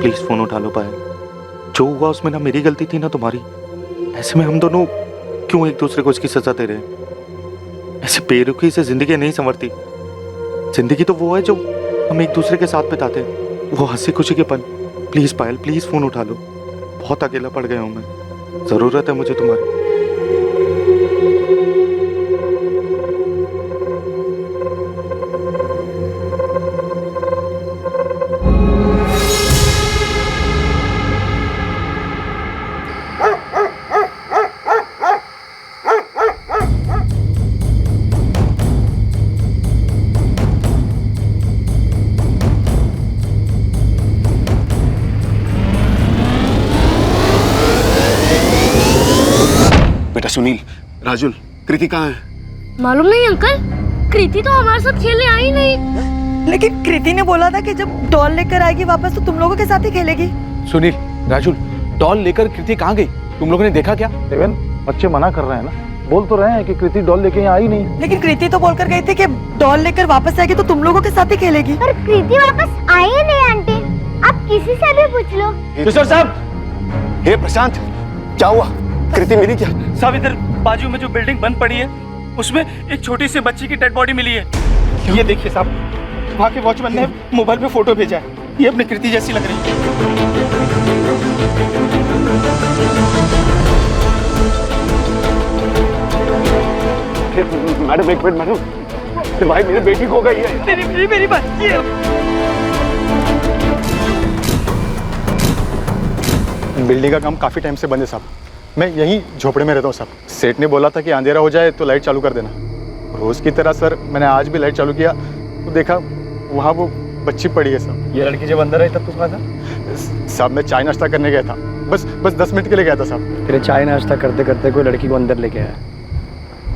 Please phone उठा लो पायल। जो हुआ उसमें ना मेरी गलती थी ना तुम्हारी। ऐसे में हम दोनों क्यों एक दूसरे को उसकी सजा दे रहे हैं? ऐसे बेरुखी से जिंदगी नहीं संवरती। जिंदगी तो वो है जो हम एक दूसरे के साथ बिताते हैं, वो हंसी खुशी के पल। प्लीज पायल, प्लीज फोन उठा लो। बहुत अकेला पड़ गया हूं मैं, जरूरत है मुझे तुम्हारी। बेटा सुनील, राजुल, कृति कहाँ है? मालूम नहीं अंकल, कृति तो हमारे साथ खेलने आई नहीं। लेकिन कृति ने बोला था कि जब डॉल लेकर आएगी वापस तो तुम लोगों के साथ ही खेलेगी। सुनील, राजुल, डॉल लेकर कृति कहाँ गई? तुम लोगों ने देखा क्या? देवेन, बच्चे मना कर रहे हैं ना, बोल तो रहे हैं कि कृति डॉल लेके यहाँ आई नहीं। लेकिन कृति तो बोलकर गई थी कि डॉल लेकर वापस आएगी तो तुम लोगों के साथ ही खेलेगी। पर कृति वापस आई ही नहीं आंटी, आप किसी से भी पूछ लो। किशोर साहब, हे प्रशांत, क्या हुआ? कृति मिली क्या? साहब इधर बाजू में जो बिल्डिंग बंद पड़ी है उसमें एक छोटी सी बच्ची की डेड बॉडी मिली है। ये देखिए साहब, वहाँ के वॉचमैन ने मोबाइल पे फोटो भेजा है। ये अपनी कृति जैसी लग रही है। मैडम एक मिनट मैडम, भाई मेरी बेटी खो गई है। मेरी बच्ची है। बिल्डिंग का काम काफी टाइम से बंद है साहब। मैं यहीं झोपड़े में रहता हूँ साहब। सेठ ने बोला था कि अंधेरा हो जाए तो लाइट चालू कर देना। रोज की तरह सर मैंने आज भी लाइट चालू किया तो देखा वहाँ वो बच्ची पड़ी है साहब। ये लड़की जब अंदर आई तब तू कहाँ था? साहब मैं चाय नाश्ता करने गया था, बस 10 मिनट के लिए गया था साहब। तेरे चाय नाश्ता करते करते कोई लड़की को अंदर लेके आया,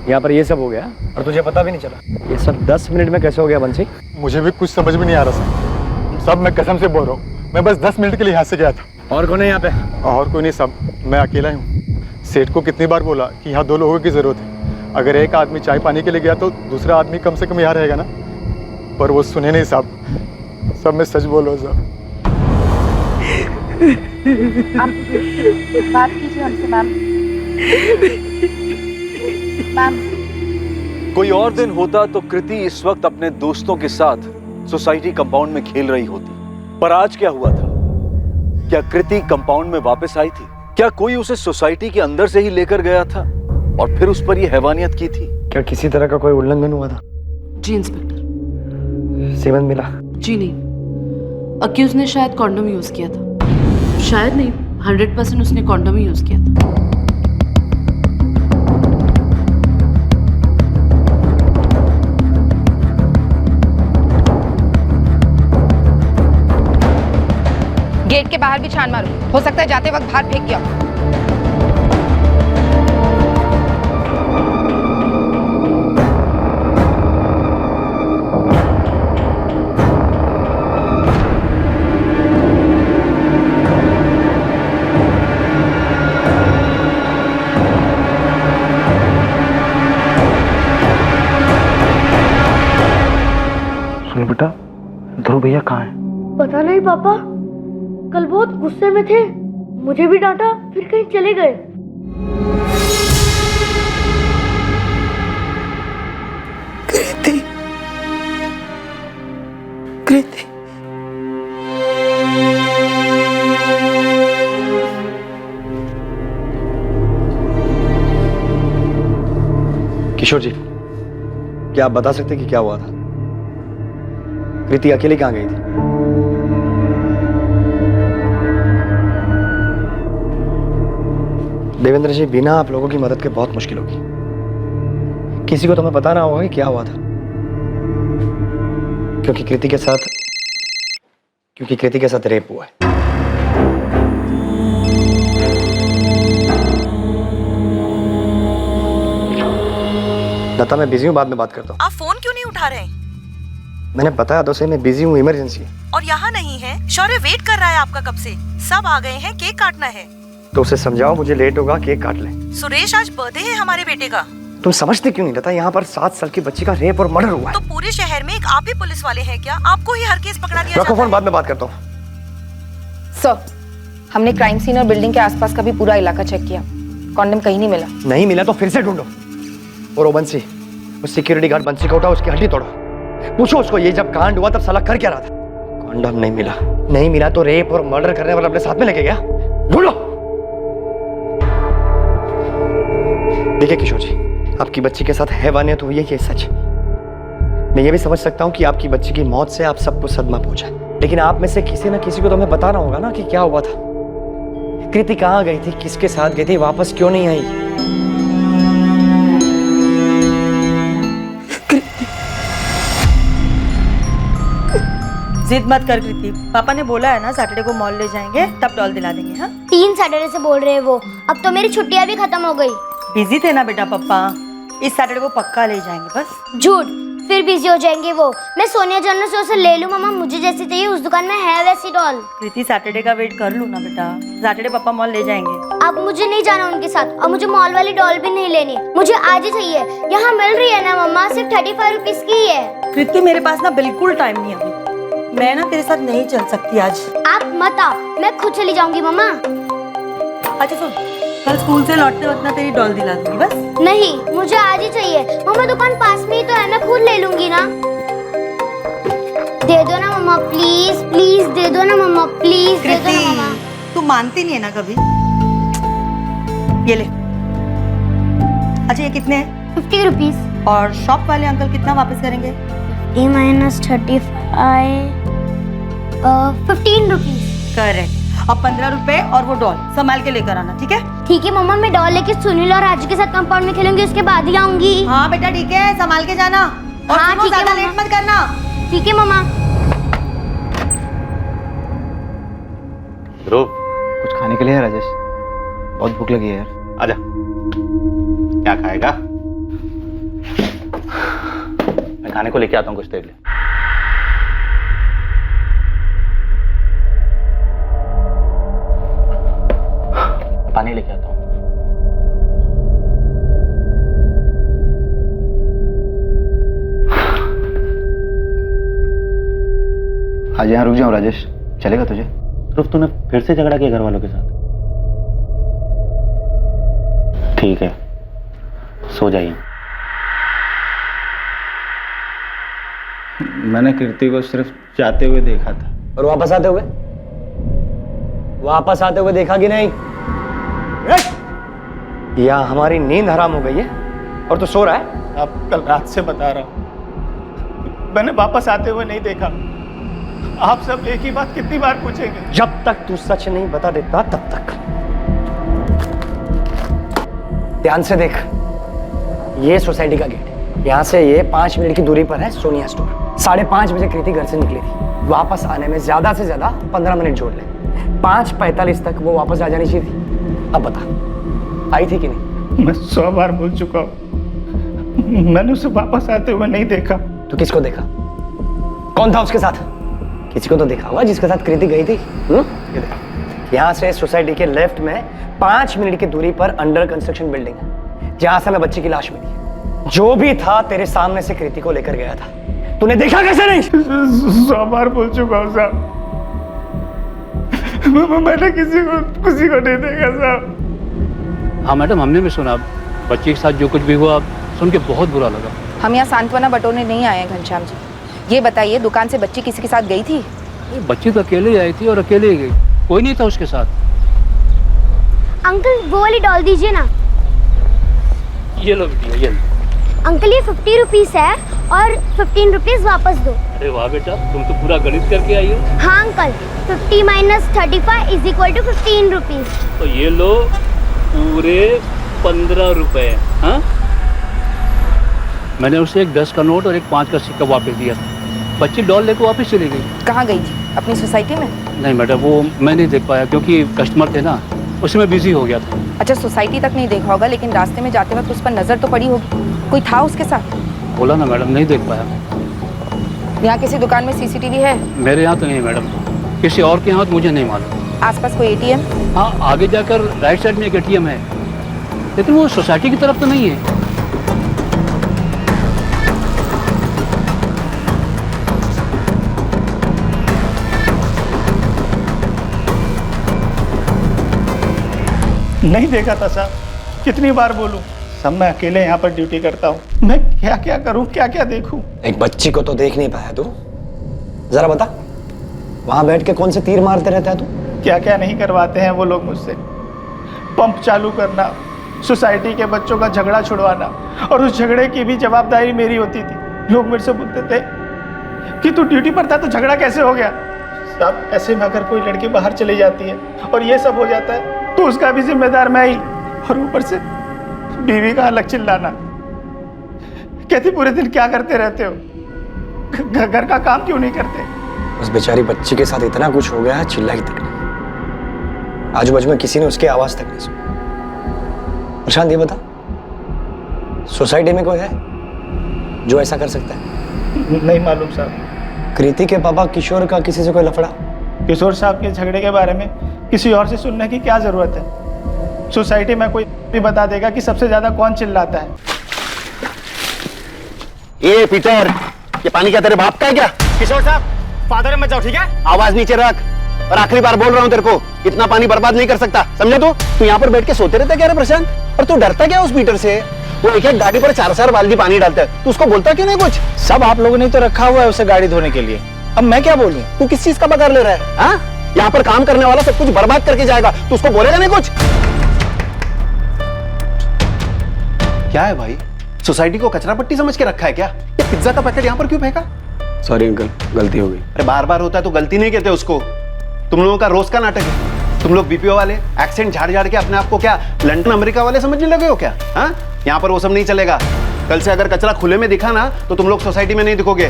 यहाँ पर ये सब हो गया और तुझे पता भी नहीं चला? ये सब 10 मिनट में कैसे हो गया बंसी? मुझे भी कुछ समझ में नहीं आ रहा साहब। साहब मैं कसम से बोल रहा हूँ, मैं बस 10 मिनट के लिए यहाँ से गया था। और कौन है यहाँ पे? और कोई नहीं साहब, मैं अकेला ही हूँ। सेठ को कितनी बार बोला कि यहाँ 2 लोगों की ज़रूरत है। अगर एक आदमी चाय पानी के लिए गया तो दूसरा आदमी कम से कम यहाँ रहेगा ना, पर वो सुने नहीं साहब। सब मैं सच बोल रहा हूँ साहब। आप बात कीजिए हमसे मैम। मैम, कोई और दिन होता तो कृति इस वक्त अपने दोस्तों के साथ सोसाइटी कंपाउंड में खेल रही होती, पर आज क्या हुआ था? क्या कृति कंपाउंड में वापस आई थी? क्या कोई उसे सोसाइटी के अंदर से ही लेकर गया था और फिर उस पर यह हैवानियत की थी? क्या किसी तरह का कोई उल्लंघन हुआ था? जी इंस्पेक्टर। सेवन मिला? जी नहीं, अक्यूज ने शायद कॉन्डोम यूज किया था। शायद नहीं, 100% उसने कॉन्डोम ही यूज किया था। गेट के बाहर भी छान मारो, हो सकता है जाते वक्त बाहर फेंक गया। सुनो बेटा, ध्रुव भैया कहाँ हैं? पता नहीं पापा, कल बहुत गुस्से में थे, मुझे भी डांटा, फिर कहीं चले गए। कृति, कृति। किशोर जी, क्या आप बता सकते कि क्या हुआ था? कृति अकेली कहाँ गई थी? देवेंद्र जी, बिना आप लोगों की मदद के बहुत मुश्किल होगी। किसी को तो हमें पता ना होगा कि क्या हुआ था, क्योंकि कृति के साथ रेप हुआ है। लता, मैं बिजी हूँ, बाद में बात करता हूँ। आप फोन क्यों नहीं उठा रहे? मैंने बताया तो सही, मैं बिजी हूँ, इमरजेंसी है। और यहाँ नहीं है? शौर्य वेट कर रहा है आपका कब से। सब आ गए हैं, केक काटना है। तो उसे समझाओ मुझे लेट होगा, केक काट ले। सुरेश, आज बर्थडे है हमारे बेटे का। तुम समझते क्यों नहीं लता? यहाँ पर 7 साल की बच्ची का रेप और मर्डर हुआ है। तो पूरे शहर में एक आप ही पुलिस वाले हैं क्या? आपको ही हर केस पकड़ा दिया रखो फोन, बाद में बात करता हूँ। सर, हमने क्राइम सीन और बिल्डिंग के आसपास का भी पूरा इलाका चेक किया, कॉन्डम कहीं नहीं मिला। नहीं मिला तो फिर से ढूंढो। और वो बंसी, उस सिक्योरिटी गार्ड बंसी को उठाओ, उसकी हड्डी तोड़ो, पूछो उसको ये जब कांड हुआ तब साला कर क्या रहा था। कॉन्डम नहीं मिला, नहीं मिला तो रेप और मर्डर करने वाला अपने साथ में लेके गया। ढूंढो। देखिए किशोर जी, आपकी बच्ची के साथ हैवानियत हुई है, ये सच। मैं ये भी समझ सकता हूँ कि आपकी बच्ची की मौत से आप सबको सदमा पहुंचा, लेकिन आप में से किसी ना किसी को तो हमें बताना होगा ना कि क्या हुआ था। कृति कहाँ गई थी, किसके साथ गई थी, वापस क्यों नहीं आई? जिद मत कर कृति, पापा ने बोला है ना सैटरडे को मॉल ले जाएंगे, तब डॉल दिला देंगे। हाँ 3 सैटरडे से बोल रहे हैं वो। अब तो मेरी छुट्टियां भी खत्म हो गई। बिजी थे ना बेटा पापा, इस सैटरडे को पक्का ले जाएंगे बस। झूठ, फिर बिजी हो जाएंगे वो। मैं सोनिया जनरल स्टोर से ले लूं मम्मा, मुझे जैसी चाहिए उस दुकान में है वैसी डॉल। कृति सैटरडे का वेट कर लूँ ना बेटा, सैटरडे पापा मॉल ले जाएंगे। अब मुझे नहीं जाना उनके साथ, और मुझे मॉल वाली डॉल भी नहीं लेनी, मुझे आज ही चाहिए। यहाँ मिल रही है ना मम्मा, सिर्फ 35 रुपीज की ही है। कृति मेरे पास ना बिल्कुल टाइम नहीं अभी, मैं ना तेरे साथ नहीं चल सकती आज। आप मत आओ, मैं खुद चली जाऊंगी मम्मा। अच्छा सुन, कल स्कूल से लौटते वक्त ना तेरी डॉल दिला दूंगी बस। नहीं, मुझे आज ही चाहिए मम्मा, दुकान पास में ही तो है, मैं खुद ले लूंगी ना। दे दो ना मम्मा, प्लीज प्लीज दे दो ना मम्मा, प्लीज दे दो ना मम्मा। तू मानती नहीं है ना कभी। ये ले। अच्छा ये कितने हैं? 50 रुपीज। और शॉप वाले अंकल कितना वापस करेंगे? 50 - 15 रुपीज। करेक्ट। अब 15 रुपए और वो डॉल संभाल के लेकर आना, ठीक है? ठीक है मम्मा, मैं डॉल लेके सुनील और राजू के साथ कंपाउंड में खेलूंगी, उसके बाद ही आऊंगी। हाँ बेटा ठीक है, संभाल के जाना। और हाँ, सुनो, ठीक है, ज्यादा मम्मा। लेट मत करना। ठीक है मम्मा। ध्रुव, कुछ खाने के लिए है राजेश? बहुत भूख लगी है यार। आजा। क्या खाएगा? मैं खाने को लेके आता हूँ, कुछ देर ले। पानी लेके आता हूँ। आज यहाँ रुक जाऊँ राजेश, चलेगा तुझे? ध्रुव, तूने फिर से झगड़ा किया घर वालों के साथ? ठीक है, सो जाइए। मैंने कृति को सिर्फ जाते हुए देखा था। और वापस आते हुए? वापस आते हुए देखा कि नहीं? या हमारी नींद हराम हो गई है और तू सो रहा है? आप कल रात से बता रहा हूँ, मैंने वापस आते हुए नहीं देखा। आप सब एक ही बात कितनी बार पूछेंगे? जब तक तू सच नहीं बता देता तब तक। ध्यान से देख, ये सोसाइटी का गेट, यहाँ से ये 5 मिनट की दूरी पर है सोनिया स्टोर। 5:30 बजे कृति घर से निकली थी, वापस आने में ज्यादा से ज्यादा 15 मिनट जोड़ ले। 5:45 तक वो वापस आ जानी चाहिए थी। अब बता, आई थी कि नहीं? मैं 100 बार बोल चुका हूँ, मैंने उसे वापस आते हुए नहीं देखा। तो किसको देखा? कौन था उसके साथ? किसी को तो देखा होगा जिसके साथ कृति गई थी। ये देख, यहाँ से सोसाइटी के लेफ्ट में 5 मिनट की दूरी पर अंडर कंस्ट्रक्शन बिल्डिंग है, जहाँ से हमें बच्ची की लाश मिली। जो भी था तेरे सामने से कृति को लेकर गया था, तूने देखा कैसे नहीं? 100 बार बोल चुका हूँ साहब, मैंने किसी को नहीं देखा साहब। हाँ मैडम, हमने भी सुना, बच्चे के साथ जो कुछ भी हुआ सुन के बहुत बुरा लगा। हम यहाँ सांत्वना बटोरने नहीं आए हैं घनश्याम जी। ये बताइए, दुकान से बच्ची किसी के साथ गई थी? बच्ची तो अकेले आई थी और अकेले ही गई, कोई नहीं था उसके साथ। अंकल वो वाली डॉल दीजिए ना। ये लो बेटिया, ये लो। अंकल ये 50 रुपीज है और 15 रुपीज वापस दो। अरे वाह बेटा, तुम तो पूरा गणित करके आई हो। हाँ अंकल, 50 - 35 = 15 रुपीज। तो ये लो पूरे 15 रुपए। हाँ, मैंने उसे एक 10 का नोट और एक 5 का सिक्का वापस दिया था। बच्ची डॉल लेकर वापस चली गई। कहाँ गई थी? अपनी सोसाइटी में? नहीं मैडम, वो मैं नहीं देख पाया क्योंकि कस्टमर थे ना, उसमें बिजी हो गया था। अच्छा, सोसाइटी तक नहीं देखा होगा, लेकिन रास्ते में जाते वक्त उस पर नजर तो पड़ी होगी। कोई था उसके साथ? बोला ना मैडम, नहीं देख पाया। यहाँ किसी दुकान में सीसीटीवी है? मेरे यहाँ तो नहीं मैडम, किसी और के यहाँ तो मुझे नहीं मालूम। आसपास कोई एटीएम? हाँ, आगे जाकर राइट साइड में एक एटीएम है, लेकिन वो सोसाइटी की तरफ तो नहीं है। नहीं देखा था साहब, कितनी बार बोलूं, सब मैं अकेले यहाँ पर ड्यूटी करता हूँ। मैं क्या क्या करूँ, क्या क्या देखूँ। एक बच्ची को तो देख नहीं पाया तू? जरा बता, वहां बैठ के कौन से तीर मारते रहता है तू? क्या क्या नहीं करवाते हैं वो लोग मुझसे। पंप चालू करना, सोसाइटी के बच्चों का झगड़ा छुड़वाना, और उस झगड़े की भी जवाबदारी मेरी होती थी। लोग मेरे से बोलते थे कि तू ड्यूटी पर था तो झगड़ा कैसे हो गया। साहब, ऐसे में अगर कोई लड़की बाहर चली जाती है और ये सब हो जाता है तो उसका भी जिम्मेदार मैं ही। और ऊपर से बीवी का अलग चिल्लाना। कहती पूरे दिन क्या करते रहते हो, घर का काम क्यों नहीं करते। उस बेचारी बच्ची के साथ इतना कुछ हो गया है, चिल्लाई तक नहीं। आजू बाजू में किसी ने उसकी आवाज तक नहीं सुनी। प्रशांत ये बता, सोसाइटी में कोई है जो ऐसा कर सकता है? नहीं मालूम साहब। कृति के पापा किशोर का किसी से कोई लफड़ा? किशोर साहब के झगड़े के बारे में किसी और से सुनने की क्या जरूरत है। सोसाइटी में कोई भी बता देगा कि सबसे ज्यादा कौन चिल्लाता है। ए पीटर, ये पानी क्या तेरे बाप का है क्या? किशोर साहब, फादर मत जाओ, ठीक है? आवाज नीचे रख, और आखिरी बार बोल रहा हूँ तेरे को, इतना पानी बर्बाद नहीं कर सकता, समझे? तू यहाँ पर बैठ के सोते रहता क्या रे प्रशांत? और तू डरता क्या उस पीटर से? वो एक एक गाड़ी पर 4-4 बाल्टी पानी डालता है, तू उसको बोलता क्यों नहीं कुछ? सब आप लोगों ने तो रखा हुआ है उसे गाड़ी धोने के लिए, अब मैं क्या बोलूं? तू किस चीज का पगार ले रहा है? हाँ, यहाँ पर काम करने वाला सब कुछ बर्बाद करके जाएगा, तू उसको बोलेगा नहीं कुछ? क्या है भाई, सोसाइटी को कचरा पट्टी समझ के रखा है क्या? ये पिज्जा का पैकेट यहाँ पर क्यों फेंका? सॉरी अंकल, गलती हो गई। अरे बार बार होता है तो गलती नहीं कहते उसको। तुम लोगों का रोज का नाटक है। तुम लोग बीपीओ वाले एक्सेंट झाड़ झाड़ के अपने आप को क्या लंदन अमेरिका वाले समझने लगे हो क्या? हाँ, यहाँ पर वो सब नहीं चलेगा। कल से अगर कचरा खुले में दिखा ना तो तुम लोग सोसाइटी में नहीं दिखोगे।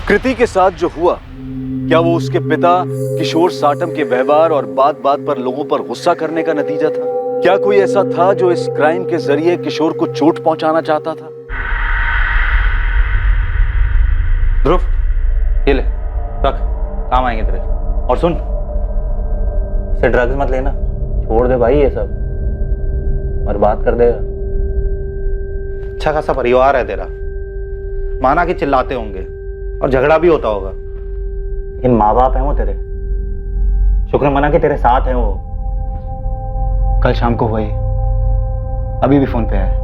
कृति के साथ जो हुआ, क्या वो उसके पिता किशोर साटम के व्यवहार और बात बात पर लोगों पर गुस्सा करने का नतीजा था? क्या कोई ऐसा था जो इस क्राइम के जरिए किशोर को चोट पहुंचाना चाहता था? ध्रुव, ये ले रख, काम आएंगे तेरे। और सुन, इसे ड्रग्स मत लेना, छोड़ दे भाई, ये सब बर्बाद कर देगा। अच्छा खासा परिवार है तेरा, माना कि चिल्लाते होंगे और झगड़ा भी होता होगा, लेकिन माँ बाप हैं वो तेरे। शुक्र मना कि तेरे साथ हैं वो। कल शाम को हुआ ये, अभी भी फोन पे है।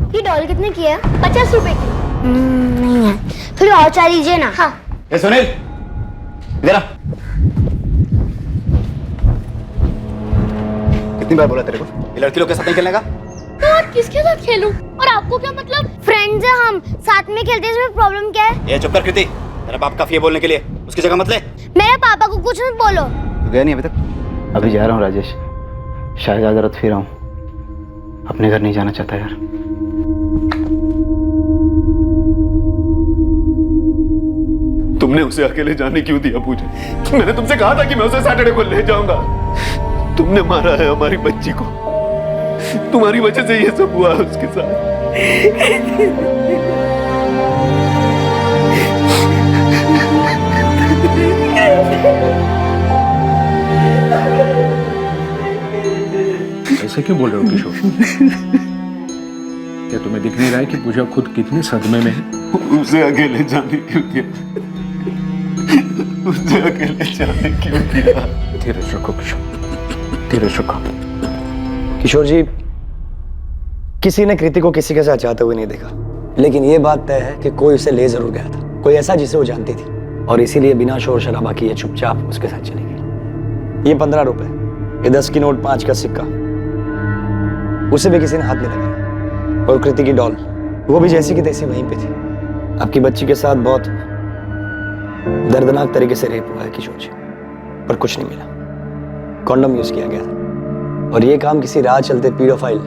ये डॉल कितने की है? 50 रुपए की। नहीं है, थोड़ी और चाह लीजिए ना। हाँ। ए सुनील, इधर आ। कितनी बार बोला तेरे को ये लड़की लोग के साथ नहीं खेलने का? तो और किसके साथ खेलूं? और आपको क्या मतलब? फ्रेंड्स हैं हम, साथ में खेलते हैं, इसमें प्रॉब्लम क्या है? ये चुप कर कृति, तेरा बाप काफी है बोलने के लिए, उसकी जगह मत ले। मेरे पापा को कुछ मत बोलो। तू गया नहीं अभी तक? अभी जा रहा हूँ राजेश, शायद ज्यादा रात फिर आऊँ। अपने घर नहीं जाना चाहता यार। तुमने उसे अकेले जाने क्यों दिया पूजा? मैंने तुमसे कहा था कि मैं उसे सैटरडे को ले जाऊंगा। तुमने मारा है हमारी बच्ची को, तुम्हारी वजह से ये सब हुआ है उसके साथ। ऐसे क्यों बोल रहे हो किशोर? क्या तुम्हें दिख नहीं रहा है कि पूजा खुद कितने सदमे में है? उसे अकेले जाने क्यों किया? उसे अकेले जाने क्यों किया? धीरज रखो किशोर, धीरज रखो। किशोर जी, किसी ने कृति को किसी के साथ जाते हुए नहीं देखा, लेकिन ये बात तय है कि कोई उसे ले जरूर गया था, कोई ऐसा जिसे वो जानती थी, और इसीलिए बिना शोर शराबा किए चुपचाप उसके साथ चली गई। ये 15 रुपए, ये 10 की नोट, 5 का सिक्का, उसे भी किसी ने हाथ नहीं लगाया। और कृति की डॉल, वो भी जैसी की तैसी वहीं पे थी। आपकी बच्ची के साथ बहुत दर्दनाक तरीके से रेप हुआ है किशोर जी, पर कुछ नहीं मिला। कॉन्डम यूज किया गया था, और ये काम किसी राह चलते पीडोफाइल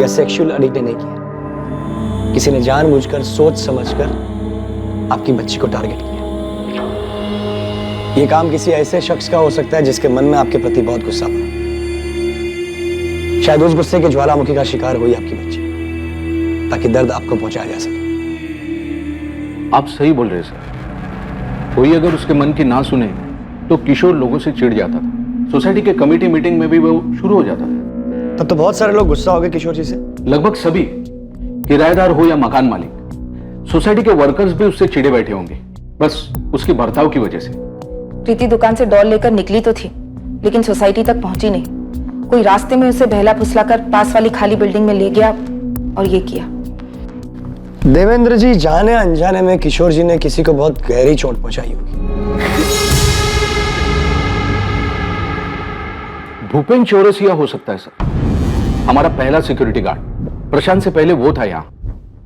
या सेक्सुअल एडिक्ट ने नहीं किया। किसी ने जानबूझकर, सोच समझकर आपकी बच्ची को टारगेट किया। ये काम किसी ऐसे शख्स का हो सकता है जिसके मन में आपके प्रति बहुत गुस्सा था। शायद उस गुस्से के ज्वालामुखी का शिकार हुई आपकी बच्ची, ताकि दर्द आपको पहुंचाया जा सके। आप सही बोल रहे सर। कोई अगर उसके मन की ना सुने तो किशोर लोगों से चिढ़ जाता था। सोसाइटी के कमेटी मीटिंग में भी वो शुरू हो जाता था। तब तो बहुत सारे लोग गुस्सा हो गए किशोर जी से। लगभग सभी, किराएदार हो या मकान मालिक, सोसाइटी के वर्कर्स भी उससे चिढ़े बैठे होंगे। बस उसके बर्ताव की वजह से। प्रीति दुकान से डॉल लेकर निकली तो थी, लेकिन सोसाइटी तक पहुंची नहीं। कोई रास्ते में उसे बहला फुसलाकर पास वाली खाली बिल्डिंग में ले गया और ये किया। देवेंद्र जी, जाने अनजाने में किशोर जी ने किसी को बहुत गहरी चोट पहुंचाई होगी। भूपेन चौरसिया हो सकता है सर, हमारा पहला सिक्योरिटी गार्ड। प्रशांत से पहले वो था यहाँ।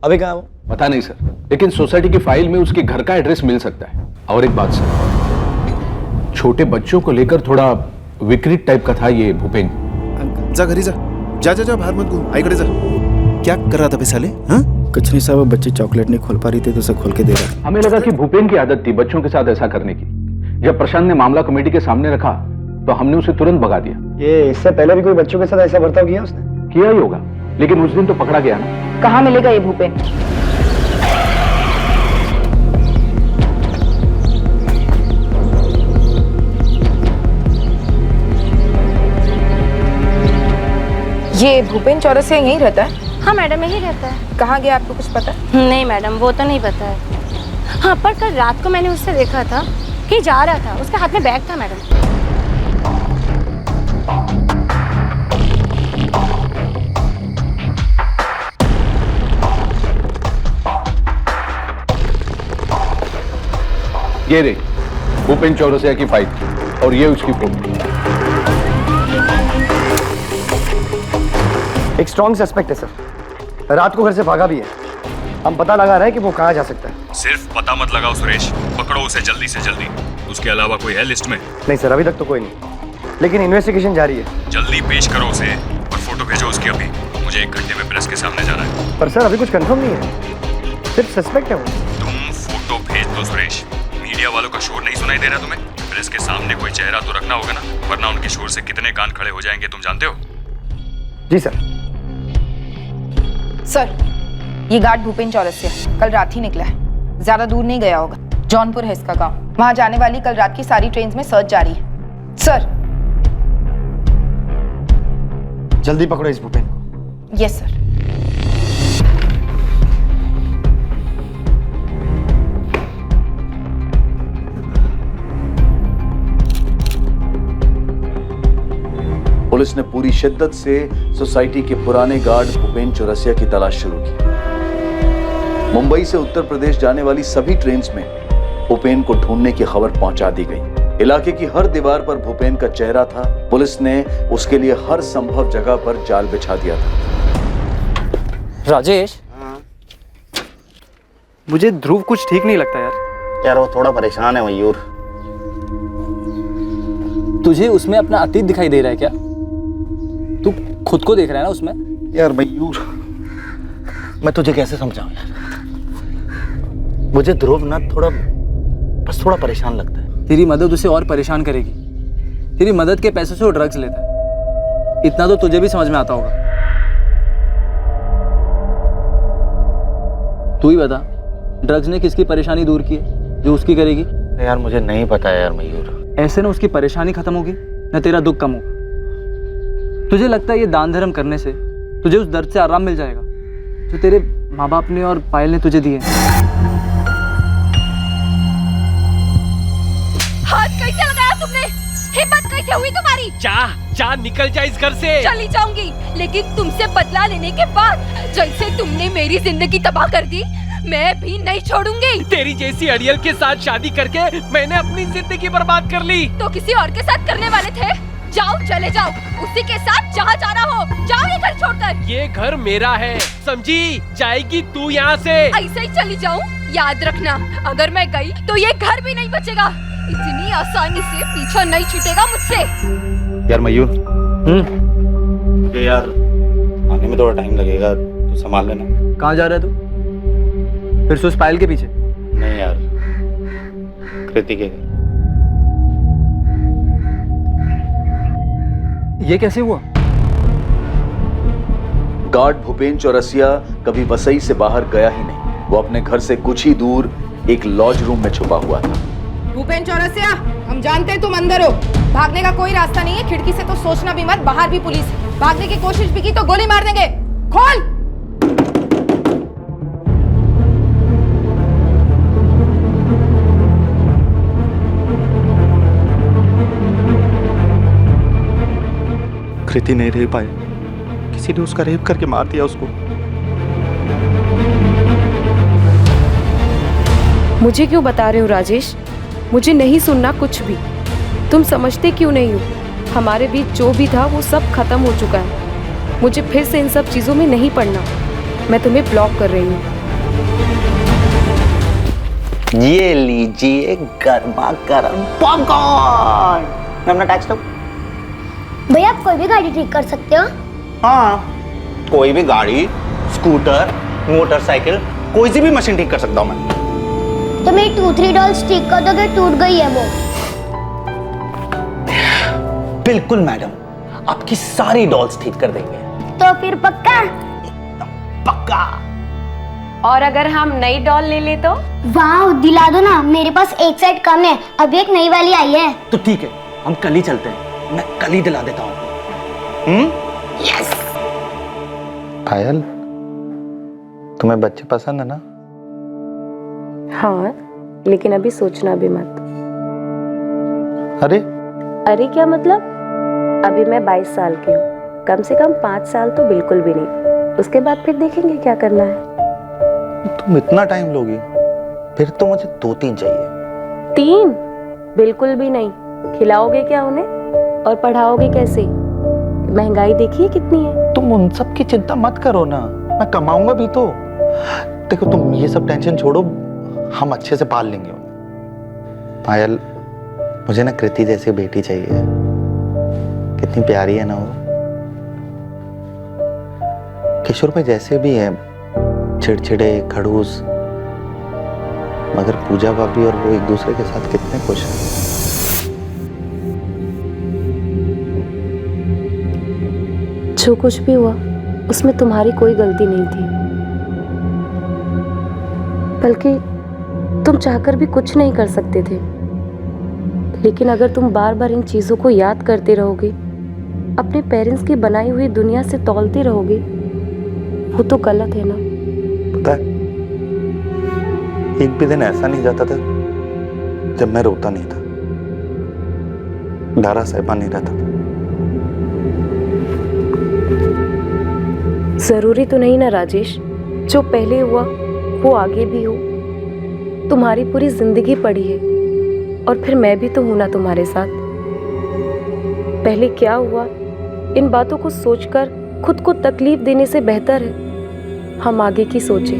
अभी कहाँ है वो? पता नहीं सर, लेकिन सोसाइटी की फाइल में उसके घर का एड्रेस मिल सकता है। और एक बात सर, छोटे बच्चों को लेकर थोड़ा विकृत टाइप का था ये भूपेन। जा घरी जा, जा जा जा, बाहर मत घूम, आईकडे जा। क्या कर रहा था बेसाले? हाँ, कुछ नहीं साहब, बच्ची चॉकलेट नहीं खोल पा रही थी तो उसे खोल के दे रहा। हमें लगा कि भूपेन की आदत थी बच्चों के साथ ऐसा करने की। जब प्रशांत ने मामला कमेटी के सामने रखा तो हमने उसे तुरंत भगा दिया। ये इससे पहले भी कोई बच्चों के साथ ऐसा बर्ताव किया उसने? किया ही होगा, लेकिन उस दिन तो पकड़ा गया ना। कहाँ मिलेगा ये भूपेन? ये भूपेन चौरसिया यहीं रहता है? हाँ मैडम, यही रहता है। कहाँ गया, आपको कुछ पता? नहीं मैडम, वो तो नहीं पता है। हाँ, पर कल रात को मैंने उससे देखा था कि जा रहा था, उसके हाथ में बैग था मैडम। ये रे भूपेन चौरसिया की फाइल और ये उसकी फोटो। एक स्ट्रॉन्ग सस्पेक्ट है सर, रात को घर से भागा भी है। हम पता लगा रहे हैं कि वो कहाँ जा सकता है। सिर्फ पता मत लगाओ सुरेश, पकड़ो उसे जल्दी से जल्दी। उसके अलावा कोई है लिस्ट में? नहीं सर, अभी तक तो कोई नहीं, लेकिन इन्वेस्टिगेशन जारी है। जल्दी पेश करो उसे और फोटो भेजो उसकी अभी। मुझे 1 घंटे में प्रेस के सामने जाना है। पर सर अभी कुछ कंफर्म नहीं है, सिर्फ सस्पेक्ट है वो। तुम फोटो भेज दो सुरेश। मीडिया वालों का शोर नहीं सुनाई दे रहा तुम्हें? प्रेस के सामने कोई चेहरा तो रखना होगा ना, वरना उनके शोर से कितने कान खड़े हो जाएंगे तुम जानते हो। जी सर। सर, ये गार्ड भूपेन चौरसिया कल रात ही निकला है, ज्यादा दूर नहीं गया होगा। जौनपुर है इसका गांव। वहां जाने वाली कल रात की सारी ट्रेन में सर्च जारी है। सर, जल्दी पकड़ो इस भूपेन को। Yes sir. पुलिस ने पूरी शिद्दत से सोसाइटी के पुराने गार्ड भूपेन चौरसिया की तलाश शुरू की। मुंबई से उत्तर प्रदेश जाने वाली सभी ट्रेन्स में भूपेन को ढूंढने की खबर पहुंचा दी गई। इलाके की हर दीवार पर भूपेन का चेहरा था। पुलिस ने उसके लिए हर संभव जगह पर जाल बिछा दिया था। राजेश, मुझे ध्रुव कुछ ठीक नहीं लगता यार। यार वो थोड़ा परेशान है मयूर। तुझे उसमें अपना अतीत दिखाई दे रहा है क्या? तू खुद को देख रहा है ना उसमें? यार मयूर, मैं तुझे कैसे समझाऊं यार। मुझे ध्रुव ना बस थोड़ा परेशान लगता है। तेरी मदद उसे और परेशान करेगी। तेरी मदद के पैसे से वो ड्रग्स लेता है, इतना तो तुझे भी समझ में आता होगा। तू ही बता, ड्रग्स ने किसकी परेशानी दूर की है जो उसकी करेगी? यार मुझे नहीं पता यार मयूर। ऐसे ना उसकी परेशानी खत्म होगी ना तेरा दुख कम होगा। तुझे लगता है ये दान धर्म करने से तुझे उस दर्द से आराम मिल जाएगा जो तेरे माँ बाप ने और पायल ने तुझे दिए? हाथ कैसे लगाया तुमने? हिम्मत कैसे हुई तुम्हारी? जा निकल जा इस घर से। चली जाऊंगी, लेकिन तुमसे बदला लेने के बाद जैसे तुमने मेरी जिंदगी तबाह कर दी, मैं भी नहीं छोड़ूंगी। तेरी जैसी अड़ियल के साथ शादी करके मैंने अपनी जिंदगी बर्बाद कर ली। तो किसी और के साथ करने वाले थे? जाओ, चले जाओ, उसी के साथ जहाँ जाना हो। जाओ ये घर छोड़कर। ये घर मेरा है, समझी? जाएगी तू यहाँ से। ऐसे ही चली जाऊँ? याद रखना, अगर मैं गई तो ये घर भी नहीं बचेगा। इतनी आसानी से पीछा नहीं छूटेगा मुझसे। यार मयूर, यार आने में थोड़ा टाइम लगेगा, तू संभाल लेना। कहाँ जा रहा है तू? फिर से उस पायल के पीछे? नहीं यार, कृति के। ये कैसे हुआ? गार्ड भूपेन चौरसिया कभी वसई से बाहर गया ही नहीं। वो अपने घर से कुछ ही दूर एक लॉज रूम में छुपा हुआ था। भूपेन चौरसिया, हम जानते हैं तुम अंदर हो। भागने का कोई रास्ता नहीं है। खिड़की से तो सोचना भी मत, बाहर भी पुलिस है। भागने की कोशिश भी की तो गोली मार देंगे। खोल। कृति नहीं रह पाए, किसी ने उसका रेप करके मार दिया उसको। मुझे क्यों बता रहे हो राजेश? मुझे नहीं सुनना कुछ भी। तुम समझते क्यों नहीं हो? हमारे बीच जो भी था वो सब खत्म हो चुका है। मुझे फिर से इन सब चीजों में नहीं पड़ना। मैं तुम्हें ब्लॉक कर रही हूँ। ये लीजिए गर्मा गर्म पॉपकॉर्न। मैं अपना टैक्स दो। भैया आप कोई भी गाड़ी ठीक कर सकते हो? हाँ, कोई भी गाड़ी, स्कूटर, मोटरसाइकिल, कोई सी भी मशीन ठीक कर सकता हूँ मैं। तो मेरी 2-3 डॉल्स ठीक कर दोगे? टूट गई है वो। बिल्कुल मैडम, आपकी सारी डॉल्स ठीक कर देंगे। तो फिर पक्का? पक्का। और अगर हम नई डॉल ले ले तो? वाह, दिला दो ना, मेरे पास एक सेट कम है, अभी एक नई वाली आई है। तो ठीक है, हम कल ही चलते हैं, मैं कल ही दिला देता हूँ। यस। पायल, तुम्हें बच्चे पसंद है ना? हाँ, लेकिन अभी सोचना भी मत। अरे अरे क्या मतलब? अभी मैं 22 साल की हूँ, कम से कम 5 साल तो बिल्कुल भी नहीं। उसके बाद फिर देखेंगे क्या करना है। तुम इतना टाइम लोगी? फिर तो मुझे 2-3 चाहिए। 3? बिल्कुल भी नहीं। खिलाओगे क्या उन्हें और पढ़ाओगे कैसे? महंगाई देखिए कितनी है। तुम उन सब की चिंता मत करो ना, मैं कमाऊंगा भी तो। देखो तुम ये सब टेंशन छोड़ो, हम अच्छे से पाल लेंगे उन्हें। पायल, मुझे ना कृति जैसी बेटी चाहिए। कितनी प्यारी है ना वो। किशोर भाई जैसे भी है, चिड़चिड़े, खड़ूस, मगर पूजा भाभी और वो एक दूसरे के साथ कितने खुश हैं। जो कुछ भी हुआ उसमें तुम्हारी कोई गलती नहीं थी, बल्कि तुम चाहकर भी कुछ नहीं कर सकते थे। लेकिन अगर तुम बार बार इन चीजों को याद करते रहोगे, अपने पेरेंट्स की बनाई हुई दुनिया से तौलते रहोगे, वो तो गलत है ना। पता है, एक भी दिन ऐसा नहीं जाता था जब मैं रोता नहीं था, डारा सहबा नहीं रहता था। जरूरी तो नहीं ना राजेश, जो पहले हुआ वो आगे भी हो। तुम्हारी पूरी जिंदगी पड़ी है और फिर मैं भी तो हूं ना तुम्हारे साथ। पहले क्या हुआ, इन बातों को सोचकर खुद को तकलीफ देने से बेहतर है हम आगे की सोचें।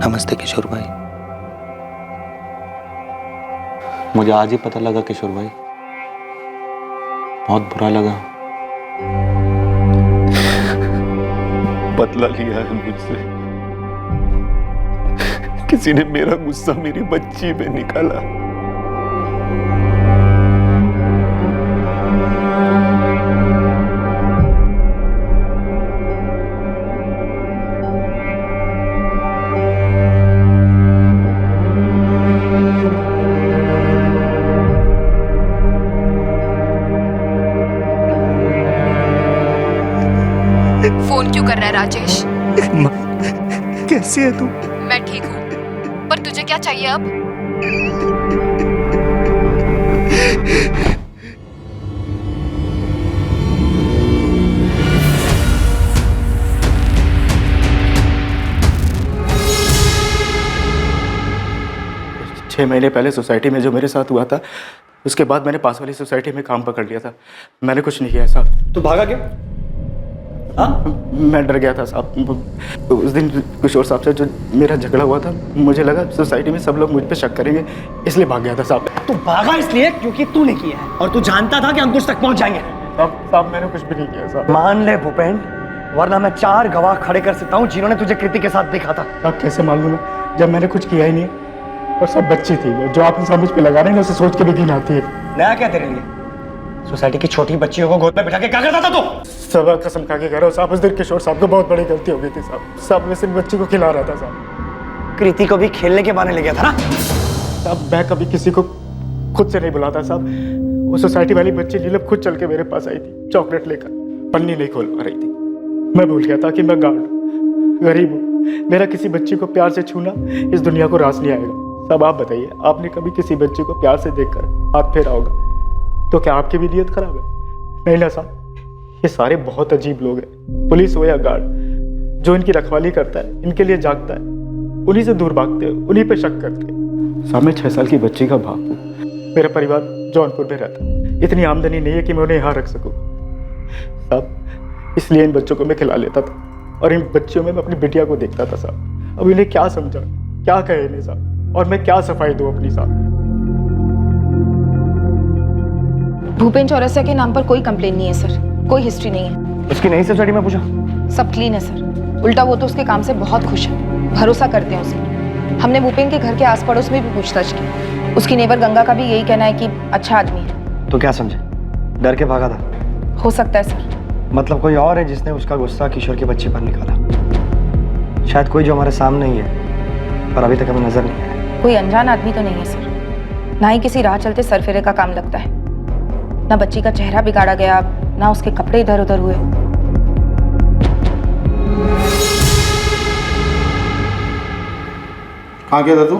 नमस्ते किशोर भाई। मुझे आज ही पता लगा किशोर भाई, बहुत बुरा लगा। बदला लिया है मुझसे। किसी ने मेरा गुस्सा मेरी बच्ची पे निकाला। फोन क्यों कर रहा है राजेश? कैसी है तू? मैं ठीक हूँ, पर तुझे क्या चाहिए अब? छह महीने पहले सोसाइटी में जो मेरे साथ हुआ था, उसके बाद मैंने पास वाली सोसाइटी में काम पकड़ लिया था। मैंने कुछ नहीं किया साहब। तू भागा क्यों? मैं डर गया था साहब। उस दिन किशोर साहब से जो मेरा झगड़ा हुआ था, मुझे लगा सोसाइटी में सब लोग मुझ पे शक करेंगे, इसलिए भाग गया था साहब। तू भागा इसलिए क्योंकि तूने किया है और तू जानता था कि हम कुछ तक पहुंच जाएंगे। साहब मैंने कुछ भी नहीं किया साहब। मान ले भूपेन, वरना मैं 4 गवाह खड़े कर सकता हूँ जिन्होंने तुझे कृति के साथ देखा था। साहब कैसे मालूम है जब मैंने कुछ किया ही नहीं, और सब बच्ची थी। जो आप इंसान मुझ पे लगा रहे हैं उसे सोच के भी घिन आती है। नया क्या तेरे लिए? सोसाइटी की छोटी बच्चियों को गोद में बिठा के क्या करता था तू? सब कसम खा के कह रहा हूँ साहब, उस दिन किशोर साहब को बहुत बड़ी गलती हो गई थी साहब। साहब मैं सिर्फ बच्ची को खिला रहा था साहब। कृति को भी खेलने के बहाने ले गया था ना? साहब मैं कभी किसी को खुद से नहीं बुलाता साहब। वो सोसाइटी वाली बच्ची नीलम खुद चल के मेरे पास आई थी, चॉकलेट लेकर। पन्नी नहीं खोल पा रही थी। मैं भूल गया था कि मैं गार्ड गरीब हूँ। मेरा किसी बच्ची को प्यार से छूना इस दुनिया को रास नहीं आएगा। सब आप बताइए, आपने कभी किसी बच्चे को प्यार से देखकर हाथ फेरा होगा तो क्या आपकी भी नीयत खराब है? नहीं ना साहब, ये सारे बहुत अजीब लोग हैं। पुलिस हो या गार्ड, जो इनकी रखवाली करता है, इनके लिए जागता है, उन्हीं से दूर भागते हैं, उन्हीं पे शक करते हैं। साहब मैं 6 साल की बच्ची का बाप हूँ। मेरा परिवार जौनपुर में रहता है। इतनी आमदनी नहीं है कि मैं उन्हें यहाँ रख सकूँ साहब, इसलिए इन बच्चों को मैं खिला लेता था और इन बच्चियों में मैं अपनी बिटिया को देखता था साहब। अब इन्हें क्या समझा, क्या कहे इन्हें साहब, और मैं क्या सफाई दूँ अपनी साहब? भूपेन चौरसिया के नाम पर कोई कंप्लेन नहीं है सर, कोई हिस्ट्री नहीं है। उसकी नहीं सोसाइटी में पूछा? सब क्लीन है सर, उल्टा वो तो उसके काम से बहुत खुश है, भरोसा करते हैं उसे। हमने भूपेन के घर के आस पड़ोस में भी पूछताछ की, उसकी नेबर गंगा का भी यही कहना है कि अच्छा आदमी है। तो क्या समझे, डर के भागा था? हो सकता है सर। मतलब कोई और है जिसने उसका गुस्सा किशोर की बच्ची पर निकाला? शायद कोई जो हमारे सामने ही है पर अभी तक हमें नजर नहीं आया। कोई अनजान आदमी तो नहीं है सर, ना ही किसी राह चलते सरफेरे का काम लगता है। ना बच्ची का चेहरा बिगाड़ा गया, ना उसके कपड़े इधर उधर हुए। कहाँ गया था तू?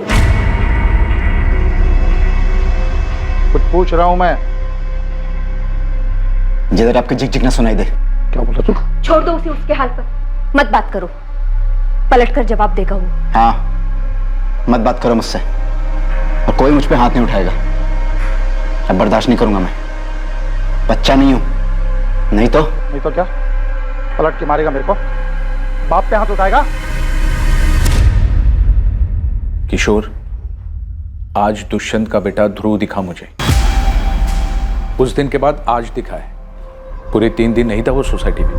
कुछ पूछ रहा हूँ मैं। जिधर आपके झिक झिक ना सुनाई दे। क्या बोला तू? छोड़ दो उसे उसके हाल पर, मत बात करो, पलट कर जवाब देगा वो। हाँ, मत बात करो मुझसे, और कोई मुझ पे हाथ नहीं उठाएगा। अब बर्दाश्त नहीं करूंगा मैं, बच्चा नहीं हूं। नहीं तो क्या पलट के मारेगा मेरे को? बाप पे हाथ उठाएगा? किशोर, आज दुष्यंत का बेटा ध्रुव दिखा मुझे। उस दिन के बाद आज दिखा है। पूरे 3 दिन नहीं था वो सोसाइटी में।